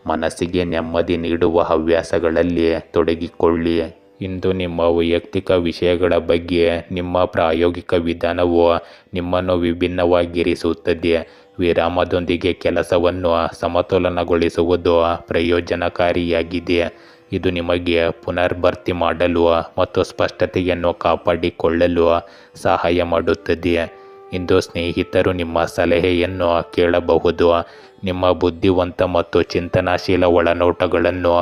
ಮನಸ್ಸಿಗೆ ನೆಮ್ಮದಿ ನೀಡುವ ಹವ್ಯಾಸಗಳಲ್ಲಿ ತೊಡಗಿಕೊಳ್ಳಿ. ಇಂದು ನಿಮ್ಮ ವೈಯಕ್ತಿಕ ವಿಷಯಗಳ ಬಗ್ಗೆ ನಿಮ್ಮ ಪ್ರಾಯೋಗಿಕ ವಿಧಾನವು ನಿಮ್ಮನ್ನು ವಿಭಿನ್ನವಾಗಿರಿಸುತ್ತದೆ. ವಿರಾಮದೊಂದಿಗೆ ಕೆಲಸವನ್ನು ಸಮತೋಲನಗೊಳಿಸುವುದು ಪ್ರಯೋಜನಕಾರಿಯಾಗಿದೆ. ಇದು ನಿಮಗೆ ಪುನರ್ಭರ್ತಿ ಮಾಡಲು ಮತ್ತು ಸ್ಪಷ್ಟತೆಯನ್ನು ಕಾಪಾಡಿಕೊಳ್ಳಲು ಸಹಾಯ ಮಾಡುತ್ತದೆ. ಇಂದು ಸ್ನೇಹಿತರು ನಿಮ್ಮ ಸಲಹೆಯನ್ನು ಕೇಳಬಹುದು. ನಿಮ್ಮ ಬುದ್ಧಿವಂತ ಮತ್ತು ಚಿಂತನಾಶೀಲ ಒಳನೋಟಗಳನ್ನು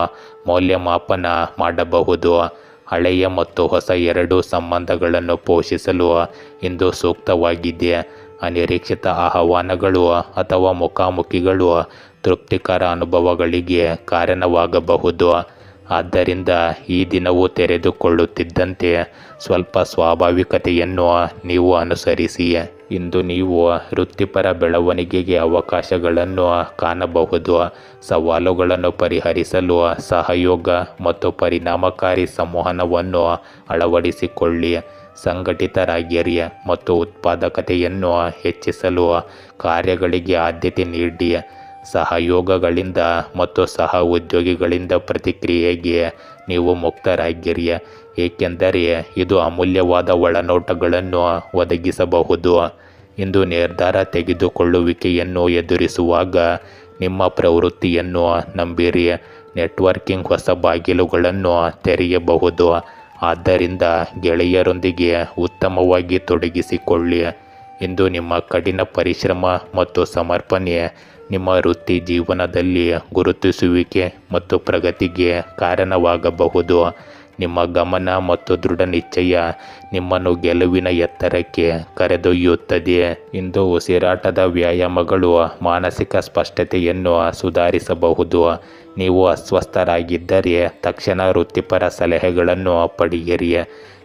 ಮೌಲ್ಯಮಾಪನ ಮಾಡಬಹುದು. ಹಳೆಯ ಮತ್ತು ಹೊಸ ಎರಡೂ ಸಂಬಂಧಗಳನ್ನು ಪೋಷಿಸಲು ಇಂದು ಸೂಕ್ತವಾಗಿದೆ. ಅನಿರೀಕ್ಷಿತ ಆಹ್ವಾನಗಳು ಅಥವಾ ಮುಖಾಮುಖಿಗಳು ತೃಪ್ತಿಕರ ಅನುಭವಗಳಿಗೆ ಕಾರಣವಾಗಬಹುದು. ಆದ್ದರಿಂದ ಈ ದಿನವು ತೆರೆದುಕೊಳ್ಳುತ್ತಿದ್ದಂತೆ ಸ್ವಲ್ಪ ಸ್ವಾಭಾವಿಕತೆಯನ್ನು ನೀವು ಅನುಸರಿಸಿ. ಇಂದು ನೀವು ವೃತ್ತಿಪರ ಬೆಳವಣಿಗೆಗೆ ಅವಕಾಶಗಳನ್ನು ಕಾಣಬಹುದು. ಸವಾಲುಗಳನ್ನು ಪರಿಹರಿಸಲು ಸಹಯೋಗ ಮತ್ತು ಪರಿಣಾಮಕಾರಿ ಸಂವಹನವನ್ನು ಅಳವಡಿಸಿಕೊಳ್ಳಿ. ಸಂಘಟಿತರಾಗಿರಿ ಮತ್ತು ಉತ್ಪಾದಕತೆಯನ್ನು ಹೆಚ್ಚಿಸಲು ಕಾರ್ಯಗಳಿಗೆ ಆದ್ಯತೆ ನೀಡಿ. ಸಹಯೋಗಗಳಿಂದ ಮತ್ತು ಸಹ ಉದ್ಯೋಗಿಗಳಿಂದ ಪ್ರತಿಕ್ರಿಯೆಗೆ ನೀವು ಮುಕ್ತರಾಗಿರಿ, ಏಕೆಂದರೆ ಇದು ಅಮೂಲ್ಯವಾದ ಒಳನೋಟಗಳನ್ನು ಒದಗಿಸಬಹುದು. ಇಂದು ನಿರ್ಧಾರ ತೆಗೆದುಕೊಳ್ಳುವಿಕೆಯನ್ನು ಎದುರಿಸುವಾಗ ನಿಮ್ಮ ಪ್ರವೃತ್ತಿಯನ್ನು ನಂಬಿರಿ. ನೆಟ್ವರ್ಕಿಂಗ್ ಹೊಸ ಬಾಗಿಲುಗಳನ್ನು ತೆರೆಯಬಹುದು, ಆದ್ದರಿಂದ ಗೆಳೆಯರೊಂದಿಗೆ ಉತ್ತಮವಾಗಿ ತೊಡಗಿಸಿಕೊಳ್ಳಿ. ಇಂದು ನಿಮ್ಮ ಕಠಿಣ ಪರಿಶ್ರಮ ಮತ್ತು ಸಮರ್ಪಣೆ ನಿಮ್ಮ ವೃತ್ತಿ ಜೀವನದಲ್ಲಿ ಗುರುತಿಸುವಿಕೆ ಮತ್ತು ಪ್ರಗತಿಗೆ ಕಾರಣವಾಗಬಹುದು. ನಿಮ್ಮ ಗಮನ ಮತ್ತು ದೃಢ ನಿಶ್ಚಯ ನಿಮ್ಮನ್ನು ಗೆಲುವಿನ ಎತ್ತರಕ್ಕೆ ಕರೆದೊಯ್ಯುತ್ತದೆ. ಇಂದು ಉಸಿರಾಟದ ವ್ಯಾಯಾಮಗಳು ಮಾನಸಿಕ ಸ್ಪಷ್ಟತೆಯನ್ನು ಸುಧಾರಿಸಬಹುದು. ನೀವು ಅಸ್ವಸ್ಥರಾಗಿದ್ದರೆ ತಕ್ಷಣ ವೃತ್ತಿಪರ ಸಲಹೆಗಳನ್ನು ಪಡೆಯಿರಿ.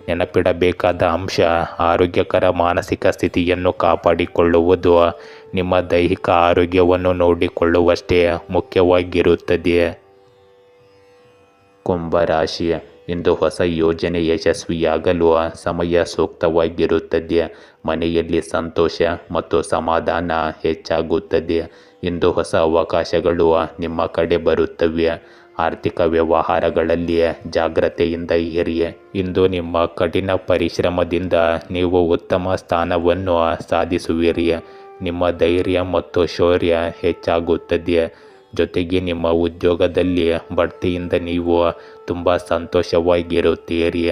ನೆನಪಿಡಬೇಕಾದ ಅಂಶ, ಆರೋಗ್ಯಕರ ಮಾನಸಿಕ ಸ್ಥಿತಿಯನ್ನು ಕಾಪಾಡಿಕೊಳ್ಳುವುದು ನಿಮ್ಮ ದೈಹಿಕ ಆರೋಗ್ಯವನ್ನು ನೋಡಿಕೊಳ್ಳುವಷ್ಟೇ ಮುಖ್ಯವಾಗಿರುತ್ತದೆ. ಕುಂಭರಾಶಿ, ಇಂದು ಹೊಸ ಯೋಜನೆ ಯಶಸ್ವಿಯಾಗಲು ಸಮಯ ಸೂಕ್ತವಾಗಿರುತ್ತದೆ. ಮನೆಯಲ್ಲಿ ಸಂತೋಷ ಮತ್ತು ಸಮಾಧಾನ ಹೆಚ್ಚಾಗುತ್ತದೆ. ಇಂದು ಹೊಸ ಅವಕಾಶಗಳು ನಿಮ್ಮ ಕಡೆ ಬರುತ್ತವೆ. ಆರ್ಥಿಕ ವ್ಯವಹಾರಗಳಲ್ಲಿ ಜಾಗ್ರತೆಯಿಂದ ಇರಿ. ಇಂದು ನಿಮ್ಮ ಕಠಿಣ ಪರಿಶ್ರಮದಿಂದ ನೀವು ಉತ್ತಮ ಸ್ಥಾನವನ್ನು ಸಾಧಿಸುವಿರಿ. ನಿಮ್ಮ ಧೈರ್ಯ ಮತ್ತು ಶೌರ್ಯ ಹೆಚ್ಚಾಗುತ್ತದೆ. ಜೊತೆಗೆ ನಿಮ್ಮ ಉದ್ಯೋಗದಲ್ಲಿ ಬಡ್ತಿಯಿಂದ ನೀವು ತುಂಬ ಸಂತೋಷವಾಗಿರುತ್ತೀರಿ.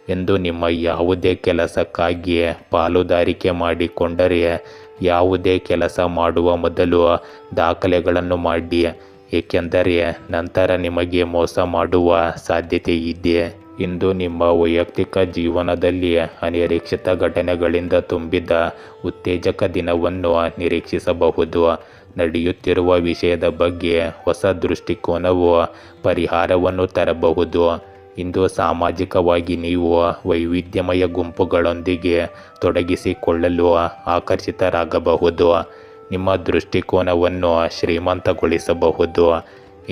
ಎಂದು ನಿಮ್ಮ ಯಾವುದೇ ಕೆಲಸಕ್ಕಾಗಿ ಪಾಲುದಾರಿಕೆ ಮಾಡಿಕೊಂಡರೆ ಯಾವುದೇ ಕೆಲಸ ಮಾಡುವ ಮೊದಲು ದಾಖಲೆಗಳನ್ನು ಮಾಡಿ, ಏಕೆಂದರೆ ನಂತರ ನಿಮಗೆ ಮೋಸ ಮಾಡುವ ಸಾಧ್ಯತೆ ಇದೆ. ಇಂದು ನಿಮ್ಮ ವೈಯಕ್ತಿಕ ಜೀವನದಲ್ಲಿ ಅನಿರೀಕ್ಷಿತ ಘಟನೆಗಳಿಂದ ತುಂಬಿದ ಉತ್ತೇಜಕ ದಿನವನ್ನು ನಿರೀಕ್ಷಿಸಬಹುದು. ನಡೆಯುತ್ತಿರುವ ವಿಷಯದ ಬಗ್ಗೆ ಹೊಸ ದೃಷ್ಟಿಕೋನವು ಪರಿಹಾರವನ್ನು ತರಬಹುದು. ಇಂದು ಸಾಮಾಜಿಕವಾಗಿ ನೀವು ವೈವಿಧ್ಯಮಯ ಗುಂಪುಗಳೊಂದಿಗೆ ತೊಡಗಿಸಿಕೊಳ್ಳಲು ಆಕರ್ಷಿತರಾಗಬಹುದು. ನಿಮ್ಮ ದೃಷ್ಟಿಕೋನವನ್ನು ಶ್ರೀಮಂತಗೊಳಿಸಬಹುದು.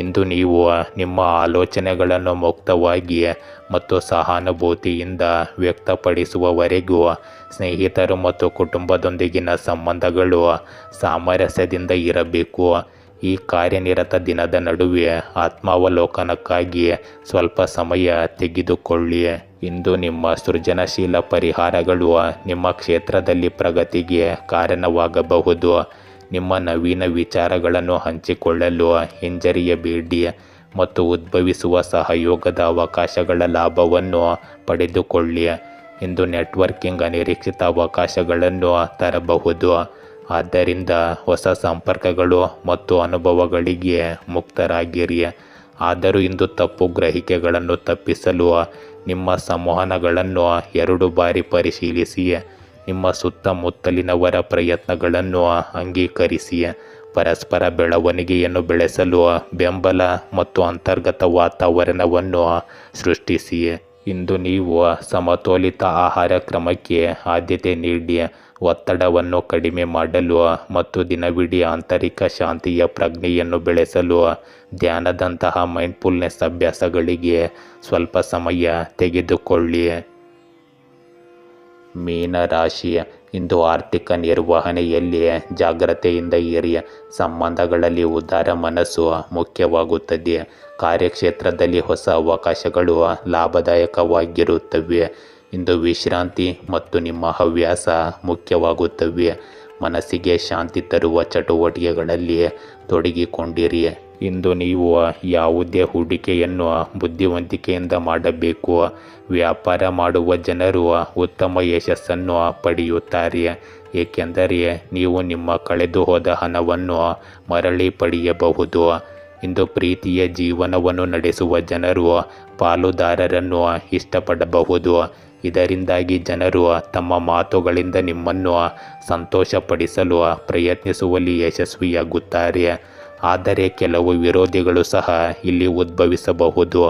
ಇಂದು ನೀವು ನಿಮ್ಮ ಆಲೋಚನೆಗಳನ್ನು ಮುಕ್ತವಾಗಿ ಮತ್ತು ಸಹಾನುಭೂತಿಯಿಂದ ವ್ಯಕ್ತಪಡಿಸುವವರೆಗೂ ಸ್ನೇಹಿತರು ಮತ್ತು ಕುಟುಂಬದೊಂದಿಗಿನ ಸಂಬಂಧಗಳು ಸಾಮರಸ್ಯದಿಂದ ಇರಬೇಕು. ಈ ಕಾರ್ಯನಿರತ ದಿನದ ನಡುವೆ ಆತ್ಮಾವಲೋಕನಕ್ಕಾಗಿ ಸ್ವಲ್ಪ ಸಮಯ ತೆಗೆದುಕೊಳ್ಳಿ. ಇಂದು ನಿಮ್ಮ ಸೃಜನಶೀಲ ಪರಿಹಾರಗಳು ನಿಮ್ಮ ಕ್ಷೇತ್ರದಲ್ಲಿ ಪ್ರಗತಿಗೆ ಕಾರಣವಾಗಬಹುದು. ನಿಮ್ಮ ನವೀನ ವಿಚಾರಗಳನ್ನು ಹಂಚಿಕೊಳ್ಳಲು ಹಿಂಜರಿಯಬೇಡಿ ಮತ್ತು ಉದ್ಭವಿಸುವ ಸಹಯೋಗದ ಅವಕಾಶಗಳ ಲಾಭವನ್ನು ಪಡೆದುಕೊಳ್ಳಿ. ಇಂದು ನೆಟ್ವರ್ಕಿಂಗ್ ಅನಿರೀಕ್ಷಿತ ಅವಕಾಶಗಳನ್ನು ತರಬಹುದು. ಆದ್ದರಿಂದ ಹೊಸ ಸಂಪರ್ಕಗಳು ಮತ್ತು ಅನುಭವಗಳಿಗೆ ಮುಕ್ತರಾಗಿರಿ. ಆದರೂ ಇಂದು ತಪ್ಪು ಗ್ರಹಿಕೆಗಳನ್ನು ತಪ್ಪಿಸಲು ನಿಮ್ಮ ಸಂವಹನಗಳನ್ನು 2 ಬಾರಿ ಪರಿಶೀಲಿಸಿ. ನಿಮ್ಮ ಸುತ್ತಮುತ್ತಲಿನವರ ಪ್ರಯತ್ನಗಳನ್ನು ಅಂಗೀಕರಿಸಿ. ಪರಸ್ಪರ ಬೆಳವಣಿಗೆಯನ್ನು ಬೆಳೆಸಲು ಬೆಂಬಲ ಮತ್ತು ಅಂತರ್ಗತ ವಾತಾವರಣವನ್ನು ಸೃಷ್ಟಿಸಿ. ಇಂದು ನೀವು ಸಮತೋಲಿತ ಆಹಾರ ಕ್ರಮಕ್ಕೆ ಆದ್ಯತೆ ನೀಡಿ, ಒತ್ತಡವನ್ನು ಕಡಿಮೆ ಮಾಡಲು ಮತ್ತು ದಿನವಿಡೀ ಆಂತರಿಕ ಶಾಂತಿಯ ಪ್ರಜ್ಞೆಯನ್ನು ಬೆಳೆಸಲು ಧ್ಯಾನದಂತಹ ಮೈಂಡ್ಫುಲ್ನೆಸ್ ಅಭ್ಯಾಸಗಳಿಗೆ ಸ್ವಲ್ಪ ಸಮಯ ತೆಗೆದುಕೊಳ್ಳಿ. ಮೀನರಾಶಿ, ಇಂದು ಆರ್ಥಿಕ ನಿರ್ವಹಣೆಯಲ್ಲಿ ಜಾಗ್ರತೆಯಿಂದ ಇರಿ. ಸಂಬಂಧಗಳಲ್ಲಿ ಉದಾರ ಮನಸ್ಸು ಮುಖ್ಯವಾಗುತ್ತದೆ. ಕಾರ್ಯಕ್ಷೇತ್ರದಲ್ಲಿ ಹೊಸ ಅವಕಾಶಗಳು ಲಾಭದಾಯಕವಾಗಿರುತ್ತವೆ. ಇಂದು ವಿಶ್ರಾಂತಿ ಮತ್ತು ನಿಮ್ಮ ಹವ್ಯಾಸ ಮುಖ್ಯವಾಗುತ್ತವೆ. ಮನಸ್ಸಿಗೆ ಶಾಂತಿ ತರುವ ಚಟುವಟಿಕೆಗಳಲ್ಲಿ ತೊಡಗಿಕೊಂಡಿರಿ. ಇಂದು ನೀವು ಯಾವುದೇ ಹೂಡಿಕೆಯನ್ನು ಬುದ್ಧಿವಂತಿಕೆಯಿಂದ ಮಾಡಬೇಕು. ವ್ಯಾಪಾರ ಮಾಡುವ ಜನರು ಉತ್ತಮ ಯಶಸ್ಸನ್ನು ಪಡೆಯುತ್ತಾರೆ, ಏಕೆಂದರೆ ನೀವು ನಿಮ್ಮ ಕಳೆದು ಹೋದ ಹಣವನ್ನು ಮರಳಿ ಪಡೆಯಬಹುದು. ಇಂದು ಪ್ರೀತಿಯ ಜೀವನವನ್ನು ನಡೆಸುವ ಜನರು ಪಾಲುದಾರರನ್ನು ಇಷ್ಟಪಡಬಹುದು. ಇದರಿಂದಾಗಿ ಜನರು ತಮ್ಮ ಮಾತುಗಳಿಂದ ನಿಮ್ಮನ್ನು ಸಂತೋಷಪಡಿಸಲು ಪ್ರಯತ್ನಿಸುವಲ್ಲಿ ಯಶಸ್ವಿಯಾಗುತ್ತಾರೆ. ಆದರೆ ಕೆಲವು ವಿರೋಧಿಗಳು ಸಹ ಇಲ್ಲಿ ಉದ್ಭವಿಸಬಹುದು.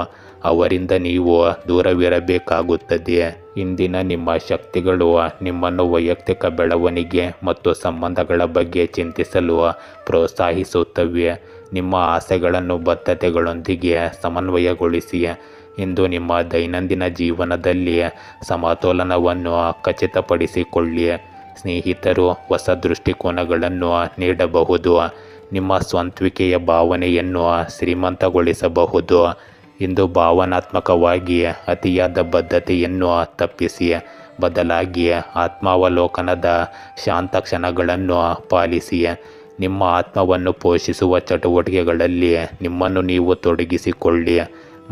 ಅವರಿಂದ ನೀವು ದೂರವಿರಬೇಕಾಗುತ್ತದೆ. ಇಂದಿನ ನಿಮ್ಮ ಶಕ್ತಿಗಳು ನಿಮ್ಮನ್ನು ವೈಯಕ್ತಿಕ ಬೆಳವಣಿಗೆ ಮತ್ತು ಸಂಬಂಧಗಳ ಬಗ್ಗೆ ಚಿಂತಿಸಲು ಪ್ರೋತ್ಸಾಹಿಸುತ್ತವೆ. ನಿಮ್ಮ ಆಸೆಗಳನ್ನು ಬದ್ಧತೆಗಳೊಂದಿಗೆ ಸಮನ್ವಯಗೊಳಿಸಿ. ಇಂದು ನಿಮ್ಮ ದೈನಂದಿನ ಜೀವನದಲ್ಲಿ ಸಮತೋಲನವನ್ನು ಖಚಿತಪಡಿಸಿಕೊಳ್ಳಿ. ಸ್ನೇಹಿತರು ಹೊಸ ದೃಷ್ಟಿಕೋನಗಳನ್ನು ನೀಡಬಹುದು. ನಿಮ್ಮ ಸ್ವಂತಿಕೆಯ ಭಾವನೆಯನ್ನು ಶ್ರೀಮಂತಗೊಳಿಸಬಹುದು. ಇಂದು ಭಾವನಾತ್ಮಕವಾಗಿ ಅತಿಯಾದ ಬದ್ಧತೆಯನ್ನು ತಪ್ಪಿಸಿ, ಬದಲಾಗಿ ಆತ್ಮಾವಲೋಕನದ ಶಾಂತ ಕ್ಷಣಗಳನ್ನು ಪಾಲಿಸಿ. ನಿಮ್ಮ ಆತ್ಮವನ್ನು ಪೋಷಿಸುವ ಚಟುವಟಿಕೆಗಳಲ್ಲಿ ನಿಮ್ಮನ್ನು ನೀವು ತೊಡಗಿಸಿಕೊಳ್ಳಿ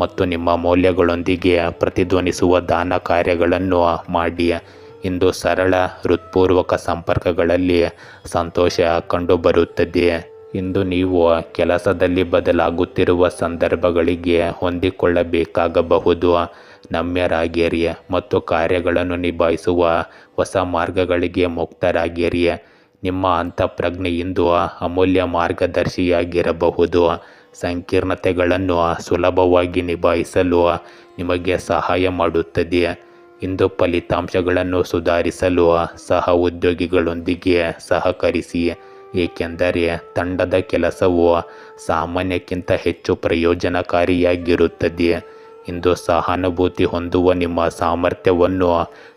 ಮತ್ತು ನಿಮ್ಮ ಮೌಲ್ಯಗಳೊಂದಿಗೆ ಪ್ರತಿಧ್ವನಿಸುವ ದಾನ ಕಾರ್ಯಗಳನ್ನು ಮಾಡಿ. ಇಂದು ಸರಳ ಹೃತ್ಪೂರ್ವಕ ಸಂಪರ್ಕಗಳಲ್ಲಿ ಸಂತೋಷ ಕಂಡುಬರುತ್ತದೆ. ಇಂದು ನೀವು ಕೆಲಸದಲ್ಲಿ ಬದಲಾಗುತ್ತಿರುವ ಸಂದರ್ಭಗಳಿಗೆ ಹೊಂದಿಕೊಳ್ಳಬೇಕಾಗಬಹುದು. ನಮ್ಯರಾಗಿರಿ ಮತ್ತು ಕಾರ್ಯಗಳನ್ನು ನಿಭಾಯಿಸುವ ಹೊಸ ಮಾರ್ಗಗಳಿಗೆ ಮುಕ್ತರಾಗಿರಿ. ನಿಮ್ಮ ಅಂತಃಪ್ರಜ್ಞೆ ಇಂದು ಅಮೂಲ್ಯ ಮಾರ್ಗದರ್ಶಿಯಾಗಿರಬಹುದು. ಸಂಕೀರ್ಣತೆಗಳನ್ನು ಸುಲಭವಾಗಿ ನಿಭಾಯಿಸಲು ನಿಮಗೆ ಸಹಾಯ ಮಾಡುತ್ತದೆ. ಇಂದು ಫಲಿತಾಂಶಗಳನ್ನು ಸುಧಾರಿಸಲು ಸಹ ಉದ್ಯೋಗಿಗಳೊಂದಿಗೆ ಸಹಕರಿಸಿ, ಏಕೆಂದರೆ ತಂಡದ ಕೆಲಸವು ಸಾಮಾನ್ಯಕ್ಕಿಂತ ಹೆಚ್ಚು ಪ್ರಯೋಜನಕಾರಿಯಾಗಿರುತ್ತದೆ. ಇಂದು ಸಹಾನುಭೂತಿ ಹೊಂದುವ ನಿಮ್ಮ ಸಾಮರ್ಥ್ಯವನ್ನು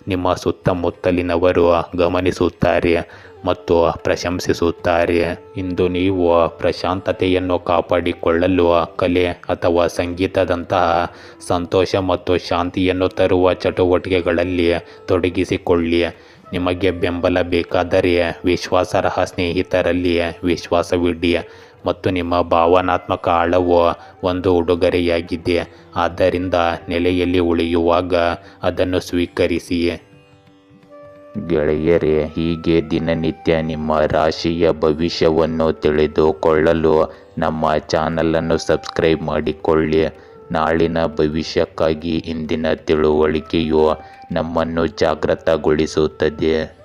ನಿಮ್ಮ ಸುತ್ತಮುತ್ತಲಿನವರು ಗಮನಿಸುತ್ತಾರೆ ಮತ್ತು ಪ್ರಶಂಸಿಸುತ್ತಾರೆ. ಇಂದು ನೀವು ಪ್ರಶಾಂತತೆಯನ್ನು ಕಾಪಾಡಿಕೊಳ್ಳಲು ಕಲೆ ಅಥವಾ ಸಂಗೀತದಂತಹ ಸಂತೋಷ ಮತ್ತು ಶಾಂತಿಯನ್ನು ತರುವ ಚಟುವಟಿಕೆಗಳಲ್ಲಿ ತೊಡಗಿಸಿಕೊಳ್ಳಿ. ನಿಮಗೆ ಬೆಂಬಲ ಬೇಕಾದರೆ ವಿಶ್ವಾಸಾರ್ಹ ಸ್ನೇಹಿತರಲ್ಲಿ ವಿಶ್ವಾಸವಿಡಿ ಮತ್ತು ನಿಮ್ಮ ಭಾವನಾತ್ಮಕ ಆಳವು ಒಂದು ಉಡುಗೊರೆಯಾಗಿದೆ. ಆದ್ದರಿಂದ ನೆಲೆಯಲ್ಲಿ ಉಳಿಯುವಾಗ ಅದನ್ನು ಸ್ವೀಕರಿಸಿ. ಗೆಳೆಯರೇ, ಹೀಗೆ ದಿನನಿತ್ಯ ನಿಮ್ಮ ರಾಶಿಯ ಭವಿಷ್ಯವನ್ನು ತಿಳಿದುಕೊಳ್ಳಲು ನಮ್ಮ ಚಾನಲನ್ನು ಸಬ್ಸ್ಕ್ರೈಬ್ ಮಾಡಿಕೊಳ್ಳಿ. ನಾಳಿನ ಭವಿಷ್ಯಕ್ಕಾಗಿ ಇಂದಿನ ತಿಳುವಳಿಕೆಯು ನಮ್ಮನ್ನು ಜಾಗೃತಗೊಳಿಸುತ್ತದೆ.